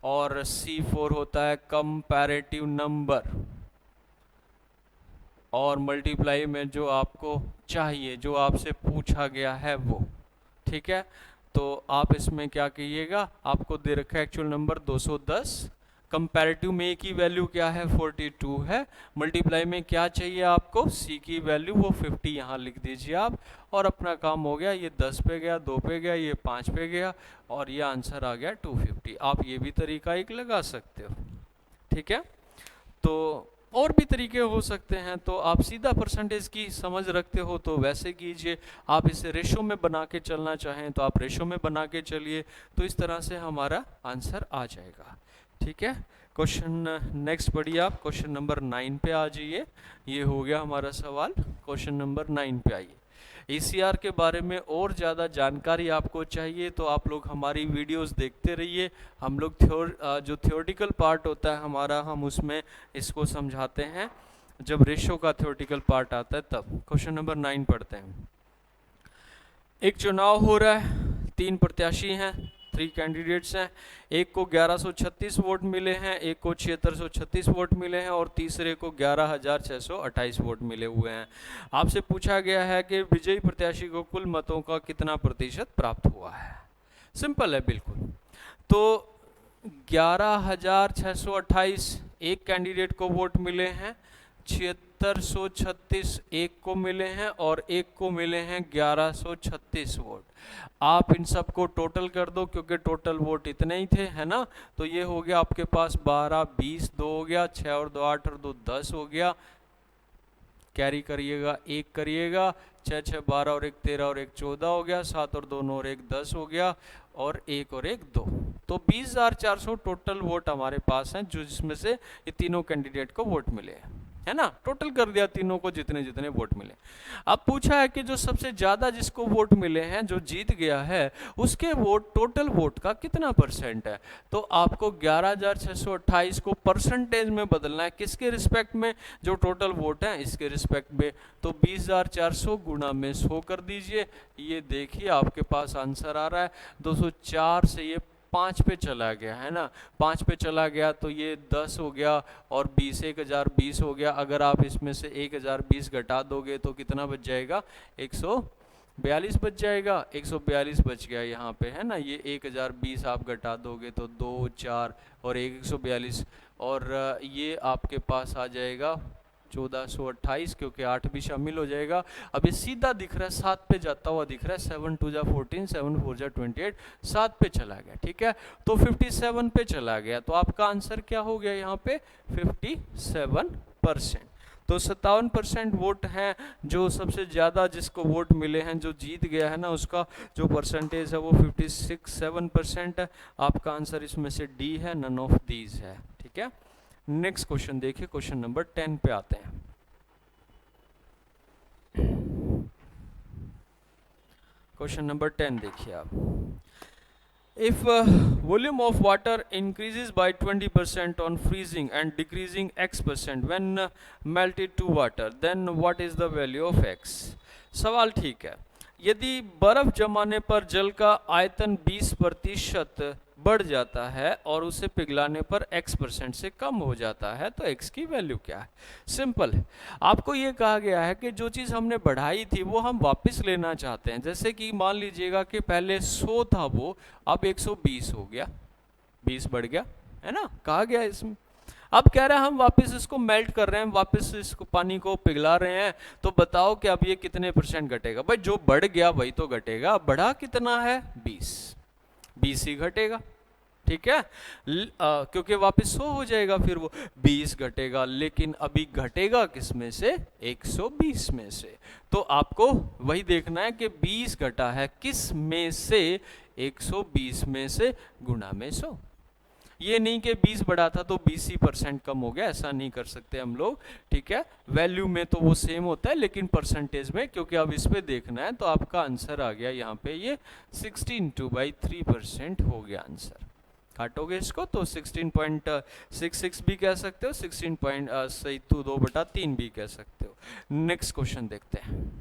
और C4 होता है कंपैरेटिव नंबर, और मल्टीप्लाई में जो आपको चाहिए, जो आपसे पूछा गया है वो, ठीक है। तो आप इसमें क्या कीजिएगा, आपको दे रखा है एक्चुअल नंबर 210, कंपैरेटिव में ए की वैल्यू क्या है 42 है, मल्टीप्लाई में क्या चाहिए आपको सी की वैल्यू, वो 50 यहाँ लिख दीजिए आप, और अपना काम हो गया। ये 10 पे गया, 2 पे गया, ये 5 पे गया, और ये आंसर आ गया 250। आप ये भी तरीका एक लगा सकते हो, ठीक है। तो और भी तरीके हो सकते हैं, तो आप सीधा परसेंटेज की समझ रखते हो तो वैसे कीजिए। आप इसे रेशो में बना के चलना चाहें तो आप रेशो में बना के चलिए, तो इस तरह से हमारा आंसर आ जाएगा, ठीक है। क्वेश्चन नेक्स्ट पढ़िए आप, क्वेश्चन नंबर 9 पे आ जाइए। ये हो गया हमारा सवाल, क्वेश्चन नंबर 9 पे आइए। ACR के बारे में और ज़्यादा जानकारी आपको चाहिए तो आप लोग हमारी वीडियोस देखते रहिए। हम लोग जो थ्योरेटिकल पार्ट होता है हमारा, हम उसमें इसको समझाते हैं, जब रेशो का थ्योरेटिकल पार्ट आता है तब। क्वेश्चन नंबर 9 पढ़ते हैं। एक चुनाव हो रहा है, 3 प्रत्याशी हैं, 3 कैंडिडेट्स हैं। एक को 1136 वोट मिले हैं, एक को 7636 वोट मिले हैं और तीसरे को 11628 वोट मिले हुए हैं। आपसे पूछा गया है कि विजयी प्रत्याशी को कुल मतों का कितना प्रतिशत प्राप्त हुआ है। सिंपल है बिल्कुल। तो 11628 एक कैंडिडेट को वोट मिले हैं, 7636 एक को मिले हैं और एक को मिले हैं 1136 वोट। आप इन सब को टोटल कर दो क्योंकि टोटल वोट इतने ही थे, है ना। तो ये हो गया आपके पास 12, 20, 2 हो गया, 6 और 2 8 और 2 10 हो गया। कैरी करिएगा, 1 करिएगा, 6 6 12 और 1 13 और 1 14 हो गया, 7 और 2 9 और 1 10 हो गया, और 1 और 1 2। तो 20,400 टोटल वोट हमारे पास हैं, जो जिसमें से ये तीनों कैंडिडेट को वोट मिले हैं, है ना। टोटल कर दिया तीनों को जितने जितने वोट मिले। अब पूछा है कि जो सबसे ज्यादा जिसको वोट मिले हैं, जो जीत गया है, उसके वोट टोटल वोट का कितना परसेंट है। तो आपको 11628 को परसेंटेज में बदलना है, किसके रिस्पेक्ट में, जो टोटल वोट है इसके रिस्पेक्ट में। तो 20,400 गुणा में 100 कर दीजिए। ये देखिए आपके पास आंसर आ रहा है 204 से ये 5 पे चला गया, है ना। 5 पे चला गया तो ये 10 हो गया और 20 1020 हो गया। अगर आप इसमें से 1020 घटा दोगे तो कितना बच जाएगा, 142 बच जाएगा। 142 बच गया यहाँ पे, है ना। ये 1020 आप घटा दोगे तो 2 4 और 142, और ये आपके पास आ जाएगा 1428, क्योंकि 8 भी शामिल हो जाएगा। अब ये सीधा दिख रहा है 7 पे जाता हुआ दिख रहा है, 7 2 जा 14, 7 4 जा 28, 7 पे चला गया, ठीक है। तो 57 पे चला गया, तो आपका आंसर क्या हो गया यहाँ पे 57%। तो 57% वोट हैं, जो सबसे ज़्यादा जिसको वोट मिले हैं, जो जीत गया है ना, उसका जो परसेंटेज है वो 56.7% है। आपका आंसर इसमें से डी है, नन ऑफ दीज है, ठीक है। नेक्स्ट क्वेश्चन देखिए, क्वेश्चन नंबर 10 पे आते हैं। क्वेश्चन नंबर 10 देखिए आप। If volume of water increases by 20% on freezing and decreasing x% when melted to water, then what is the value of x? सवाल ठीक है। यदि बर्फ जमाने पर जल का आयतन 20% बढ़ जाता है और उसे पिघलाने पर x% से कम हो जाता है तो x की वैल्यू क्या है। सिंपल है। आपको ये कहा गया है कि जो चीज़ हमने बढ़ाई थी वो हम वापस लेना चाहते हैं। जैसे कि मान लीजिएगा कि पहले 100 था वो, अब 120 हो गया, 20 बढ़ गया, है ना, कहा गया इसमें। अब कह रहा है हम वापस इसको मेल्ट कर रहे हैं, वापस इसको पानी को पिघला रहे हैं, तो बताओ कि अब ये कितने % घटेगा। भाई जो बढ़ गया वही तो घटेगा, बढ़ा कितना है 20 ही घटेगा, ठीक है। क्योंकि वापस 100 हो जाएगा, फिर वो 20 घटेगा, लेकिन अभी घटेगा किस में से, 120 में से। तो आपको वही देखना है कि 20 घटा है किस में से, 120 में से गुणा में 100। ये नहीं कि 20 बढ़ा था तो 20 ही % कम हो गया, ऐसा नहीं कर सकते हम लोग, ठीक है। वैल्यू में तो वो सेम होता है लेकिन परसेंटेज में, क्योंकि अब इस पे देखना है, तो आपका आंसर आ गया यहाँ पे ये 16/3% हो गया आंसर। काटोगे इसको तो 16.66 भी कह सकते हो, 16.2/3 भी कह सकते हो। नेक्स्ट क्वेश्चन देखते हैं।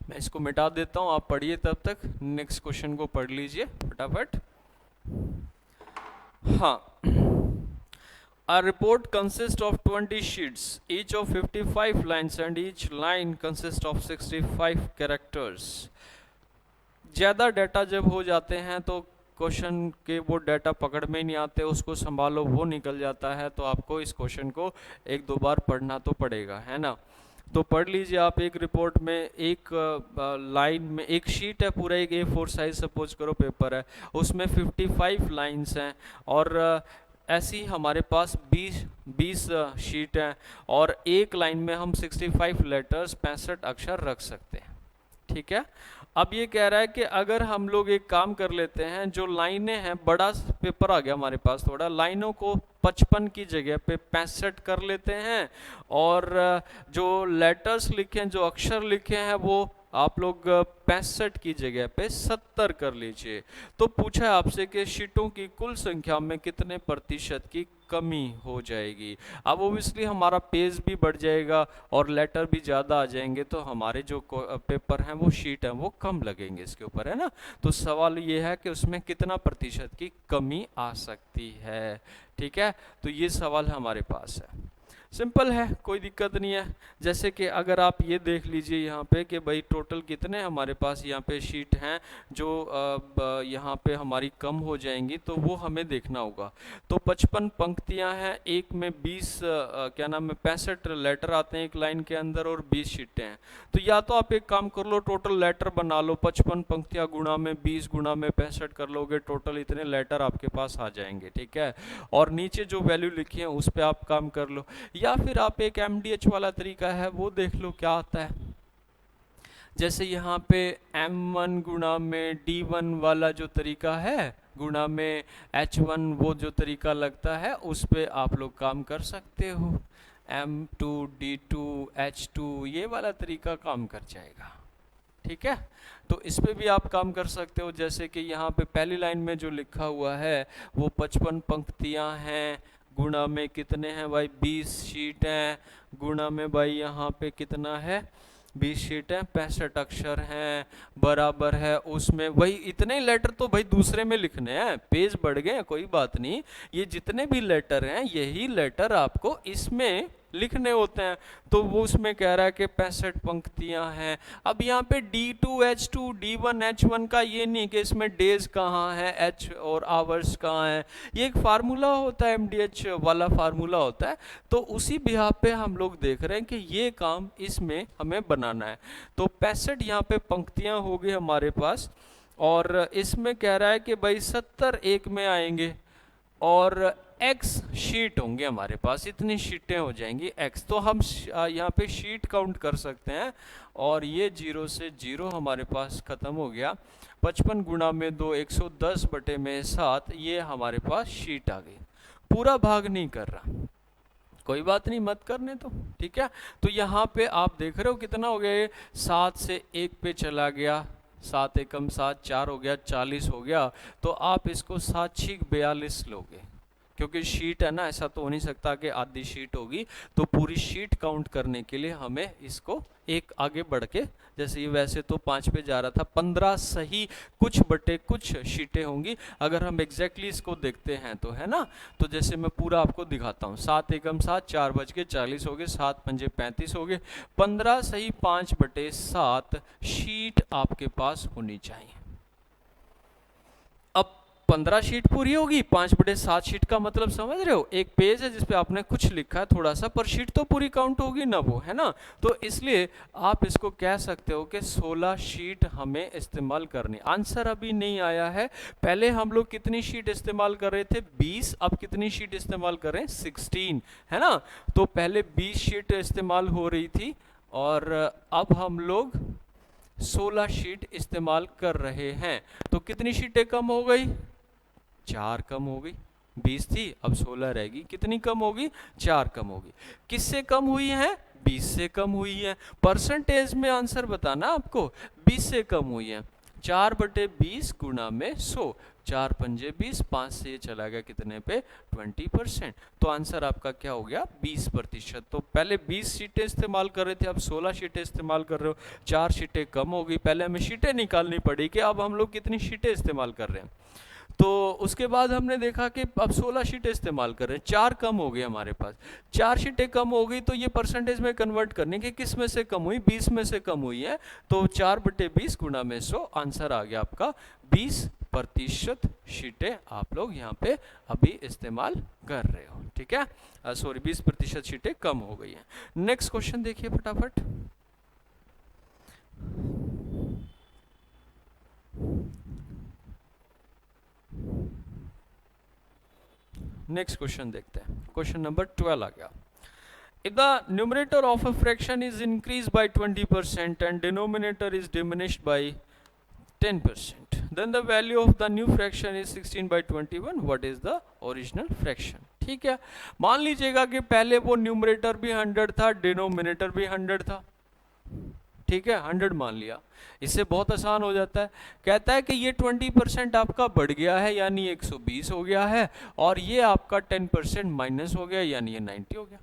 मैं इसको मिटा देता हूँ, आप पढ़िए तब तक, नेक्स्ट क्वेश्चन को पढ़ लीजिए फटाफट। हाँ, a report consists of 20 sheets, each of 55 lines and each line consists of 65 characters। ज़्यादा डाटा जब हो जाते हैं तो क्वेश्चन के वो डाटा पकड़ में नहीं आते, उसको संभालो वो निकल जाता है, तो आपको इस क्वेश्चन को 1-2 बार पढ़ना तो पड़ेगा, है ना। तो पढ़ लीजिए आप। एक रिपोर्ट में एक लाइन में एक शीट है, पूरा एक A4 साइज सपोज करो पेपर है, उसमें 55 लाइंस हैं और ऐसी हमारे पास 20 शीट हैं और एक लाइन में हम 65 लेटर्स 65 अक्षर रख सकते हैं, ठीक है। अब ये कह रहा है कि अगर हम लोग एक काम कर लेते हैं, जो लाइनें हैं, बड़ा पेपर आ गया हमारे पास थोड़ा, लाइनों को 55 की जगह पे 65 कर लेते हैं और जो लेटर्स लिखे हैं, जो अक्षर लिखे हैं, वो आप लोग 65 की जगह पे 70 कर लीजिए। तो पूछा है आपसे कि शीटों की कुल संख्या में कितने % की कमी हो जाएगी। अब ओबियसली हमारा पेज भी बढ़ जाएगा और लेटर भी ज़्यादा आ जाएंगे, तो हमारे जो पेपर हैं, वो शीट हैं, वो कम लगेंगे इसके ऊपर, है ना। तो सवाल ये है कि उसमें कितना % की कमी आ सकती है, ठीक है। तो ये सवाल हमारे पास है, सिंपल है, कोई दिक्कत नहीं है। जैसे कि अगर आप ये देख लीजिए यहाँ पे कि भाई टोटल कितने हमारे पास यहाँ पे शीट हैं जो यहाँ पे हमारी कम हो जाएंगी, तो वो हमें देखना होगा। तो 55 पंक्तियाँ हैं, एक में 20 क्या नाम है 65 लेटर आते हैं एक लाइन के अंदर और 20 शीटें हैं। तो या तो आप एक काम कर लो, टोटल लेटर बना लो, 55 पंक्तियाँ गुणा में 20 गुणा में 65 कर लोगे, टोटल इतने लेटर आपके पास आ जाएंगे, ठीक है। और नीचे जो वैल्यू लिखी है उस पर आप काम कर लो, या फिर आप एक MDH वाला तरीका है वो देख लो क्या आता है। जैसे यहाँ पे M1 गुणा में D1 वाला जो तरीका है, गुणा में H1 वो जो तरीका लगता है, उस पे आप लोग काम कर सकते हो। M2 D2 H2 ये वाला तरीका काम कर जाएगा, ठीक है। तो इस पे भी आप काम कर सकते हो। जैसे कि यहाँ पे पहली लाइन में जो लिखा हुआ है वो 55 पंक्तियाँ हैं, गुणा में कितने हैं भाई 20 शीट हैं, गुणा में भाई यहाँ पे कितना है 20 शीट हैं, 65 अक्षर हैं, बराबर है उसमें वही इतने लेटर तो भाई दूसरे में लिखने हैं, पेज बढ़ गए कोई बात नहीं, ये जितने भी लेटर हैं यही लेटर आपको इसमें लिखने होते हैं। तो वो उसमें कह रहा है कि 65 पंक्तियां हैं। अब यहाँ पे D2 H2 D1 H1 का ये नहीं कि इसमें डेज कहाँ है, H और आवर्स कहाँ है, ये एक फार्मूला होता है, MDH वाला फार्मूला होता है। तो उसी बिहार पे हम लोग देख रहे हैं कि ये काम इसमें हमें बनाना है। तो 65 यहाँ पे पंक्तियां हो गई हमारे पास और इसमें कह रहा है कि भाई 70 एक में आएंगे और X शीट होंगे हमारे पास, इतनी शीटें हो जाएंगी X। तो हम यहाँ पे शीट काउंट कर सकते हैं और ये 0 से 0 हमारे पास ख़त्म हो गया। 55 गुणा में 2 110/7 ये हमारे पास शीट आ गई। पूरा भाग नहीं कर रहा, कोई बात नहीं, मत करने तो, ठीक है। तो यहाँ पे आप देख रहे हो कितना हो गया, ये 7 से 1 पे चला गया, 7 एकम 7 4 हो गया, 40 हो गया। तो आप इसको 7 6 42 लोगे, क्योंकि शीट है ना, ऐसा तो हो नहीं सकता कि आधी शीट होगी, तो पूरी शीट काउंट करने के लिए हमें इसको एक आगे बढ़ के, जैसे ये वैसे तो 5 पे जा रहा था, 15 सही कुछ बटे कुछ शीटें होंगी। अगर हम एग्जैक्टली इसको देखते हैं तो, है ना, तो जैसे मैं पूरा आपको दिखाता हूँ, 7 एकम 7, 4 बज के 40 हो गए, 7 पंजे 35 हो गए, 15 सही 5/7 शीट आपके पास होनी चाहिए। अब 15 शीट पूरी होगी, 5/7 शीट का मतलब समझ रहे हो, एक पेज है जिसपे आपने कुछ लिखा है थोड़ा सा, पर शीट तो पूरी काउंट होगी ना वो, है ना। तो इसलिए आप इसको कह सकते हो कि 16 शीट हमें इस्तेमाल करनी। आंसर अभी नहीं आया है, पहले हम लोग कितनी शीट इस्तेमाल कर रहे थे, 20, अब कितनी शीट इस्तेमाल कर रहे हैं, 16, है ना। तो पहले 20 शीट इस्तेमाल हो रही थी और अब हम लोग 16 शीट इस्तेमाल कर रहे हैं। तो कितनी शीटें कम हो गई, 4 कम हो गई, 20 थी अब 16 रहेगी, कितनी कम होगी, 4 कम होगी। किससे कम हुई है, 20 से कम हुई है। परसेंटेज में आंसर बताना आपको, 20 से कम हुई है, 4/20 गुणा में 100, 4 पंजे 20, 5 से ये चला गया कितने पे, 20%। तो आंसर आपका क्या हो गया, 20%। तो पहले 20 शीटें इस्तेमाल कर रहे थे, अब 16 शीटें इस्तेमाल कर रहे हो, 4 शीटें कम हो गई। पहले हमें शीटें निकालनी पड़ी कि अब हम लोग कितनी शीटें इस्तेमाल कर रहे हैं। तो उसके बाद हमने देखा कि अब 16 शीटें इस्तेमाल कर रहे हैं, 4 कम हो गई हमारे पास, 4 शीटें कम हो गई, तो ये परसेंटेज में कन्वर्ट करने के किस में से कम हुई, 20 में से कम हुई है। तो 4/20 गुणा में 100, आंसर आ गया आपका 20% शीटें आप लोग यहाँ पे अभी इस्तेमाल कर रहे हो, ठीक है। सॉरी, 20% शीटें कम हो गई हैं। नेक्स्ट क्वेश्चन देखिए फटाफट। नेक्स्ट क्वेश्चन देखते हैं, क्वेश्चन नंबर 12 आ गया। If the numerator of a fraction is increased by 20% and denominator is diminished by 10%, then the value of the new fraction is 16/21. What is the original fraction? ठीक है, मान लीजिएगा कि पहले वो न्यूमरेटर भी 100 था, डिनोमिनेटर भी 100 था, ठीक है, 100 मान लिया। इससे बहुत आसान हो जाता है, कहता है कि ये 20% आपका बढ़ गया है यानी 120 हो गया है, और ये आपका 10% माइनस हो गया यानी ये 90 हो गया।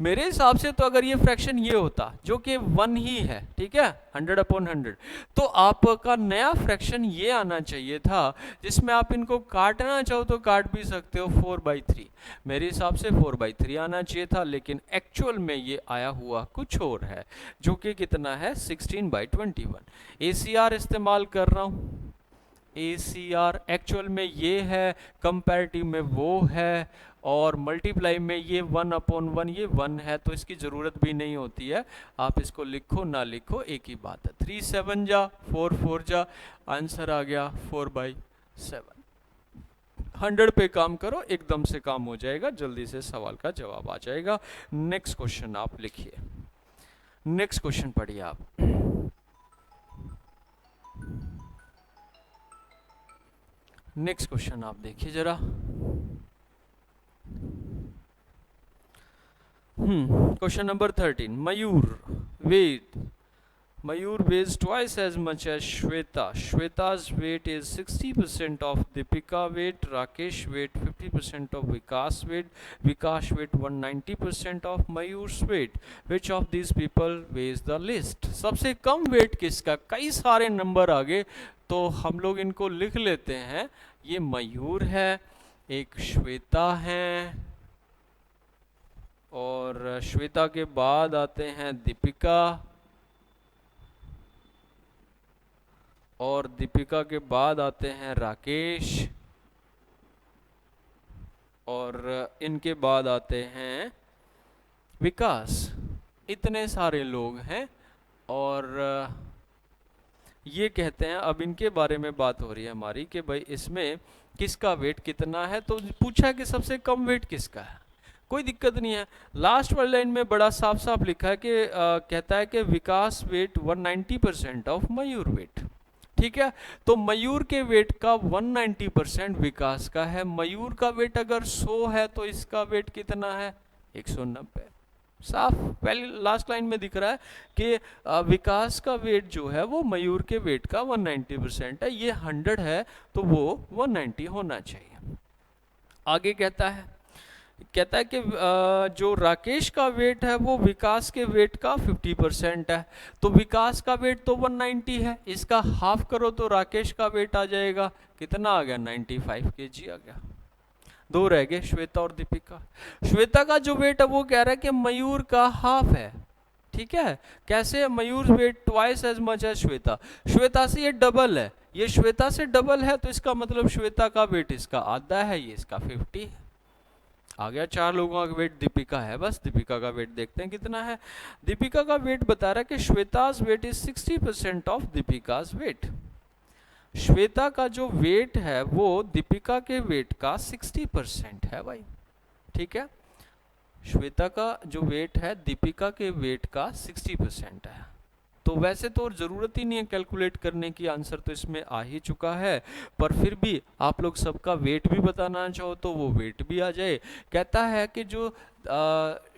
मेरे हिसाब से तो अगर ये फ्रैक्शन ये होता जो कि 1 ही है, ठीक है, 100/100, तो आपका नया फ्रैक्शन ये आना चाहिए था जिसमें आप इनको काटना चाहो तो काट भी सकते हो, 4/3। मेरे हिसाब से 4/3 आना चाहिए था, लेकिन एक्चुअल में ये आया हुआ कुछ और है, जो कि कितना है, 16/21। ACR इस्तेमाल कर रहा हूँ, ACR एक्चुअल में ये है, कंपैरेटिव में वो है, और मल्टीप्लाई में ये 1/1 ये 1 है, तो इसकी ज़रूरत भी नहीं होती है। आप इसको लिखो ना लिखो एक ही बात है। 3 7 जा 4 4 जा, आंसर आ गया 4/7। 100 पे काम करो, एकदम से काम हो जाएगा, जल्दी से सवाल का जवाब आ जाएगा। नेक्स्ट क्वेश्चन आप लिखिए, नेक्स्ट क्वेश्चन पढ़िए आप। नेक्स्ट क्वेश्चन आप देखिए जरा। Question number 13. Mayur weighs twice as much as Shweta. Shweta's weight is 60% of Deepika weight. Rakesh weight 50% of Vikas weight. Vikas weight 190% of Mayur's weight. Which of these people weighs the least? सबसे कम wait किसका? कई सारे number आ गए, तो हम लोग इनको लिख लेते हैं। ये मयूर है, एक श्वेता है, और श्वेता के बाद आते हैं दीपिका, और दीपिका के बाद आते हैं राकेश, और इनके बाद आते हैं विकास। इतने सारे लोग हैं, और ये कहते हैं, अब इनके बारे में बात हो रही है हमारी कि भाई इसमें किसका वेट कितना है। तो पूछा कि सबसे कम वेट किसका है, कोई दिक्कत नहीं है। लास्ट वाली लाइन में बड़ा साफ साफ लिखा है कि कहता है कि विकास वेट 190% ऑफ मयूर वेट, ठीक है। तो मयूर के वेट का 190% विकास का है। मयूर का वेट अगर 100 है तो इसका वेट कितना है, 190। साफ पहले लास्ट लाइन में दिख रहा है कि विकास का वेट जो है वो मयूर के वेट का 190% है। ये 100 है तो वो 190 होना चाहिए। आगे कहता है कि जो राकेश का वेट है वो विकास के वेट का 50% है। तो विकास का वेट तो 190 है, इसका हाफ करो तो राकेश का वेट आ जाएगा, कितना आ गया, 95 kg आ गया। दो रह गए, श्वेता और दीपिका। श्वेता का जो वेट है वो कह रहा है कि मयूर का हाफ है, ठीक है। कैसे, मयूर वेट ट्वाइस एज मच है श्वेता, श्वेता से ये डबल है, ये श्वेता से डबल है, तो इसका मतलब श्वेता का वेट इसका आधा है, ये इसका 50 है। आ गया, चार लोगों का वेट दीपिका है, बस दीपिका का वेट देखते हैं कितना है। दीपिका का वेट बता रहा है कि Shweta's weight is 60% of Deepika's weight. Shweta का जो वेट है वो दीपिका के वेट का 60% है भाई, ठीक है। श्वेता का जो वेट है दीपिका के वेट का 60% है। तो वैसे तो जरूरत ही नहीं है कैलकुलेट करने की, आंसर तो इसमें आ ही चुका है, पर फिर भी आप लोग सबका वेट भी बताना चाहो तो वो वेट भी आ जाए। कहता है कि जो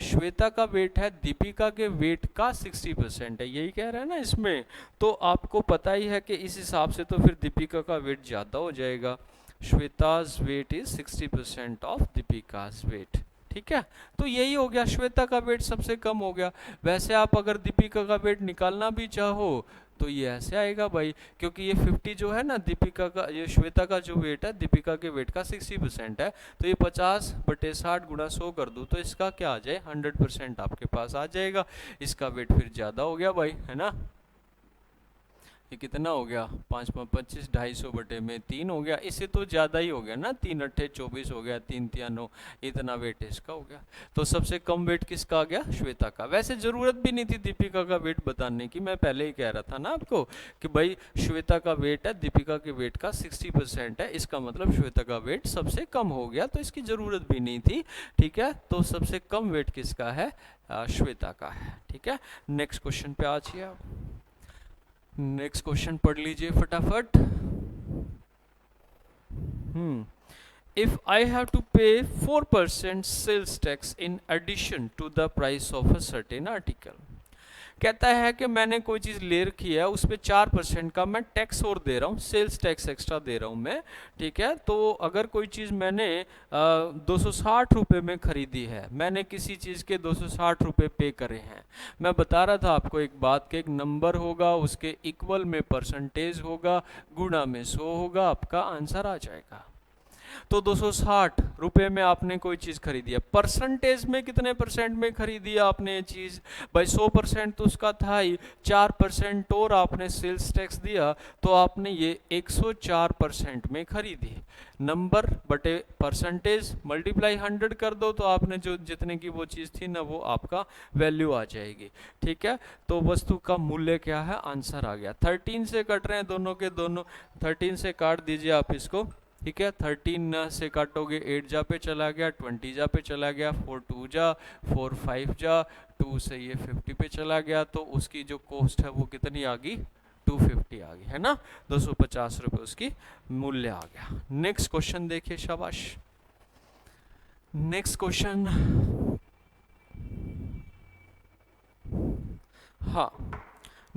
श्वेता का वेट है दीपिका के वेट का 60% है, यही कह रहा है ना इसमें। तो आपको पता ही है कि इस हिसाब से तो फिर दीपिका का वेट ज़्यादा हो जाएगा। Shweta's weight is 60% of Deepika's weight, ठीक है। तो यही हो गया, श्वेता का वेट सबसे कम हो गया। वैसे आप अगर दीपिका का वेट निकालना भी चाहो तो ये ऐसे आएगा भाई, क्योंकि ये 50 जो है ना दीपिका का, ये श्वेता का जो वेट है दीपिका के वेट का 60% है, तो ये 50/60 गुणा 100 कर दूँ तो इसका क्या आ जाए, 100% आपके पास आ जाएगा। इसका वेट फिर ज़्यादा हो गया भाई, है ना। ये कितना हो गया, 5×5 = 250/3 हो गया, इससे तो ज़्यादा ही हो गया ना, 3×8 = 24 हो गया, 3×3 = 9, इतना वेट इसका हो गया। तो सबसे कम वेट किसका आ गया, श्वेता का। वैसे ज़रूरत भी नहीं थी दीपिका का वेट बताने की, मैं पहले ही कह रहा था ना आपको कि भाई श्वेता का वेट है दीपिका के वेट का 60% है, इसका मतलब श्वेता का वेट सबसे कम हो गया, तो इसकी ज़रूरत भी नहीं थी, ठीक है। तो सबसे कम वेट किसका है, श्वेता का है, ठीक है। नेक्स्ट क्वेश्चन पे आ जाइए आप। नेक्स्ट क्वेश्चन पढ़ लीजिए फटाफट। If I have to pay 4% sales tax in addition to the price of a certain article, कहता है कि मैंने कोई चीज़ ले रखी है, उस पर 4% का मैं टैक्स और दे रहा हूँ, सेल्स टैक्स एक्स्ट्रा दे रहा हूँ मैं, ठीक है। तो अगर कोई चीज़ मैंने 260 रुपये में ख़रीदी है, मैंने किसी चीज़ के 260 रुपये पे करे हैं, मैं बता रहा था आपको एक बात के, एक नंबर होगा, उसके इक्वल में परसेंटेज होगा, गुणा में 100 होगा, आपका आंसर आ जाएगा। तो 260 रुपये में आपने कोई चीज़ खरीदी है, परसेंटेज में कितने परसेंट में खरीदी है आपने ये चीज़, भाई 100% तो उसका था ही, 4% और आपने सेल्स टैक्स दिया, तो आपने ये 104% में खरीदी। नंबर बटे परसेंटेज मल्टीप्लाई 100 कर दो, तो आपने जो जितने की वो चीज़ थी ना वो आपका वैल्यू आ जाएगी, ठीक है। तो वस्तु का मूल्य क्या है, आंसर आ गया। 13 से कट रहे हैं दोनों के दोनों, 13 से काट दीजिए आप इसको, ठीक है। 13 से काटोगे 8 जा पे चला गया, 20 जा पे चला गया, 4 2 जा, 4 5 जा, 2 से ये 50 पे चला गया, तो उसकी जो कॉस्ट है वो कितनी आ गई, 250 आ गई, है ना। 250 रुपये उसकी मूल्य आ गया। नेक्स्ट क्वेश्चन देखिए, शाबाश। नेक्स्ट क्वेश्चन, हाँ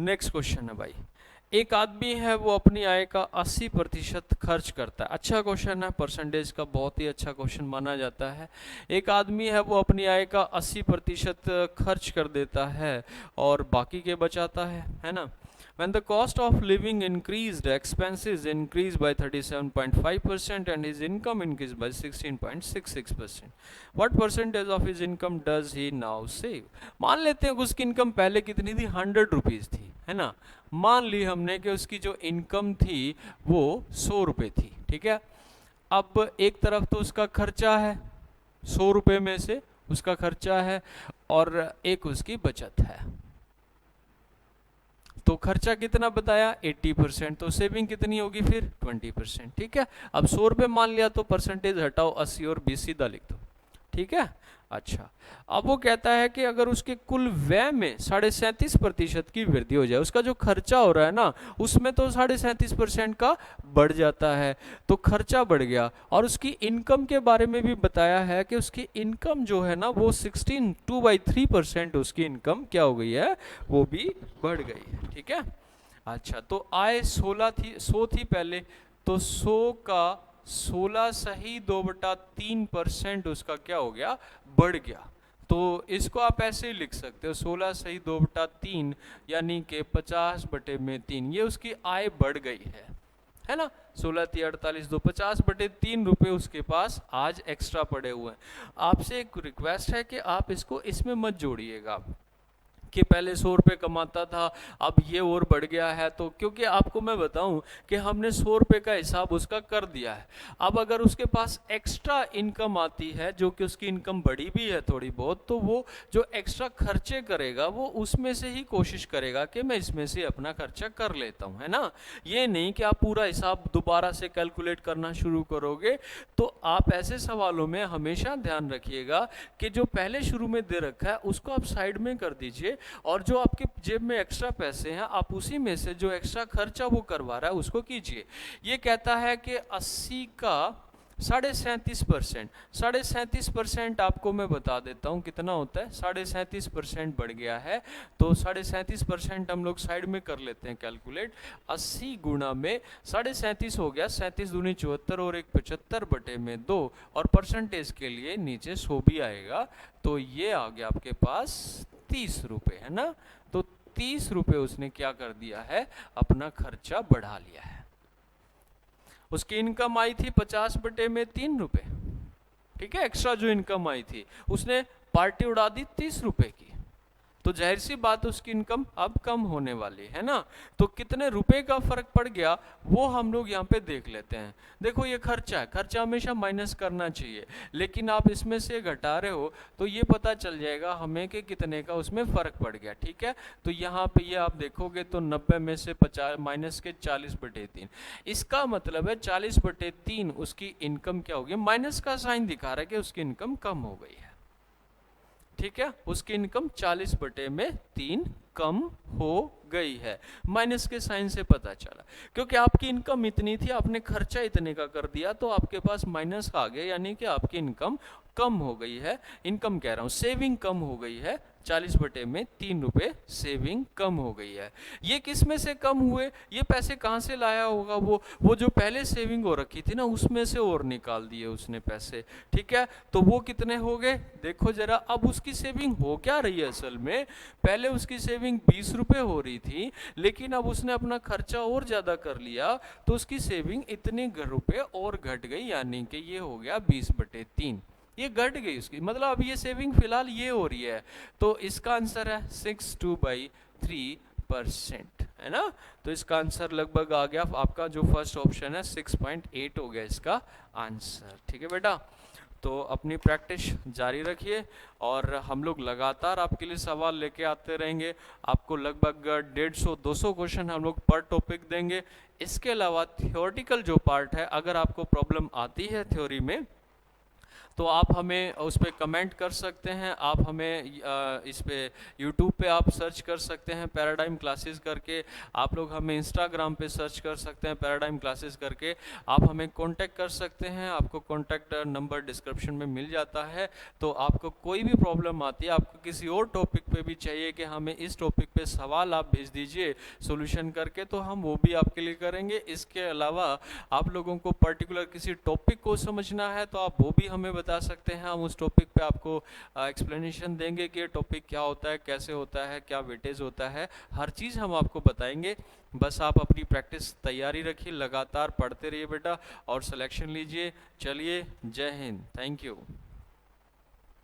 नेक्स्ट क्वेश्चन है भाई। एक आदमी है वो अपनी आय का 80% खर्च करता है। अच्छा क्वेश्चन है, परसेंटेज का बहुत ही अच्छा क्वेश्चन माना जाता है। एक आदमी है वो अपनी आय का 80% खर्च कर देता है और बाकी के बचाता है ना। When the cost of living increased, expenses increased by 37.5% and his income increased by 16.66%. What percentage of his income does he now save? मान लेते हैं कि उसकी इनकम पहले कितनी थी, 100 रुपीज़ थी, है ना। मान ली हमने कि उसकी जो इनकम थी वो 100 रुपये थी, ठीक है। अब एक तरफ तो उसका खर्चा है, 100 रुपये में से उसका खर्चा है, और एक उसकी बचत है। तो खर्चा कितना बताया, 80%, तो सेविंग कितनी होगी फिर, 20%, ठीक है। अब 100 रुपये मान लिया तो परसेंटेज हटाओ, 80 और 20 सीधा लिख दो, ठीक है। अच्छा, अब वो कहता है कि अगर उसके कुल व्यय में 37.5% की वृद्धि हो जाए, उसका जो खर्चा हो रहा है ना उसमें तो 37.5% का बढ़ जाता है, तो खर्चा बढ़ गया। और उसकी इनकम के बारे में भी बताया है कि उसकी इनकम जो है ना वो 2/3% उसकी इनकम क्या हो गई है, वो भी बढ़ गई है, ठीक है। अच्छा, तो आय 100 थी पहले, तो 100 का 16 सही 2/3% उसका क्या हो गया, बढ़ गया। तो इसको आप ऐसे ही लिख सकते हो 16 सही 2/3 यानी कि 50/3, ये उसकी आय बढ़ गई है ना। 16 × 48 2 50/3 रुपये उसके पास आज एक्स्ट्रा पड़े हुए हैं। आपसे एक रिक्वेस्ट है कि आप इसको इसमें मत जोड़िएगा कि पहले 100 रुपये कमाता था अब ये और बढ़ गया है, तो क्योंकि आपको मैं बताऊं कि हमने 100 रुपये का हिसाब उसका कर दिया है। अब अगर उसके पास एक्स्ट्रा इनकम आती है, जो कि उसकी इनकम बढ़ी भी है थोड़ी बहुत, तो वो जो एक्स्ट्रा खर्चे करेगा वो उसमें से ही कोशिश करेगा कि मैं इसमें से अपना खर्चा कर लेता हूं, है ना। ये नहीं कि आप पूरा हिसाब दोबारा से कैलकुलेट करना शुरू करोगे। तो आप ऐसे सवालों में हमेशा ध्यान रखिएगा कि जो पहले शुरू में दे रखा है उसको आप साइड में कर दीजिए, और जो आपके जेब में एक्स्ट्रा पैसे हैं आप उसी में से जो एक्स्ट्रा खर्चा वो करवा रहा है उसको कीजिए। ये कहता है कि 80 का 37.5%, 37.5% आपको मैं बता देता हूँ कितना होता है। 37.5% बढ़ गया है, तो 37.5% हम लोग साइड में कर लेते हैं कैलकुलेट। 80 गुणा में 37.5 हो गया, 37 दूनी 74 और एक 75/2, और परसेंटेज के लिए नीचे 100 भी आएगा, तो ये आ गया आपके पास 30 रुपये, है ना। तो 30 रुपये उसने क्या कर दिया है, अपना खर्चा बढ़ा लिया है। उसकी इनकम आई थी 50/3 रुपये, ठीक है। एक्स्ट्रा जो इनकम आई थी उसने पार्टी उड़ा दी 30 रुपये की, तो जाहिर सी बात उसकी इनकम अब कम होने वाली है ना। तो कितने रुपए का फर्क पड़ गया वो हम लोग यहाँ पे देख लेते हैं। देखो ये खर्चा है, खर्चा हमेशा माइनस करना चाहिए, लेकिन आप इसमें से घटा रहे हो तो ये पता चल जाएगा हमें कि कितने का उसमें फर्क पड़ गया, ठीक है। तो यहाँ पे ये आप देखोगे तो 90 में से 50 माइनस के 40/3, इसका मतलब है 40/3 उसकी इनकम क्या होगी, माइनस का साइन दिखा रहा है कि उसकी इनकम कम हो गई है, ठीक है। उसकी इनकम 40/3 कम हो गई है, माइनस के साइन से पता चला। क्योंकि आपकी इनकम इतनी थी, आपने खर्चा इतने का कर दिया, तो आपके पास माइनस आ गया, यानी कि आपकी इनकम कम हो गई है। इनकम कह रहा हूँ, सेविंग कम हो गई है, 40/3 रुपये सेविंग कम हो गई है। ये किस में से कम हुए, ये पैसे कहाँ से लाया होगा, वो जो पहले सेविंग हो रखी थी ना उसमें से और निकाल दिए उसने पैसे, ठीक है। तो वो कितने हो गए देखो जरा। अब उसकी सेविंग हो क्या रही है असल में, पहले उसकी सेविंग 20 रुपये हो रही थी, लेकिन अब उसने अपना खर्चा और ज़्यादा कर लिया, तो उसकी सेविंग इतने रुपये और घट गई, यानी कि ये हो गया 20/3, ये घट गई उसकी, मतलब अब ये सेविंग फिलहाल ये हो रही है। तो इसका आंसर है 62/3%, है ना। तो इसका आंसर लगभग आ गया आपका, जो फर्स्ट ऑप्शन है 6.8 हो गया इसका आंसर, ठीक है बेटा। तो अपनी प्रैक्टिस जारी रखिए, और हम लोग लगातार आपके लिए सवाल लेके आते रहेंगे। आपको लगभग 150-200 क्वेश्चन हम लोग पर टॉपिक देंगे। इसके अलावा थियोरटिकल जो पार्ट है, अगर आपको प्रॉब्लम आती है थ्योरी में, तो आप हमें उस पर कमेंट कर सकते हैं। आप हमें इस पे यूट्यूब पे आप सर्च कर सकते हैं पैराडाइम क्लासेस करके, आप लोग हमें इंस्टाग्राम पे सर्च कर सकते हैं पैराडाइम क्लासेस करके, आप हमें कांटेक्ट कर सकते हैं। आपको कांटेक्ट नंबर डिस्क्रिप्शन में मिल जाता है। तो आपको कोई भी प्रॉब्लम आती है, आपको किसी और टॉपिक पे भी चाहिए कि हमें इस टॉपिक पे सवाल आप भेज दीजिए सोल्यूशन करके, तो हम वो भी आपके लिए करेंगे। इसके अलावा आप लोगों को पर्टिकुलर किसी टॉपिक को समझना है तो आप वो भी हमें बता सकते हैं, हम उस टॉपिक पे आपको एक्सप्लेनेशन देंगे कि टॉपिक क्या होता है, कैसे होता है, क्या वेटेज होता है, हर चीज़ हम आपको बताएंगे। बस आप अपनी प्रैक्टिस तैयारी रखिए, लगातार पढ़ते रहिए बेटा, और सिलेक्शन लीजिए। चलिए, जय हिंद, थैंक यू।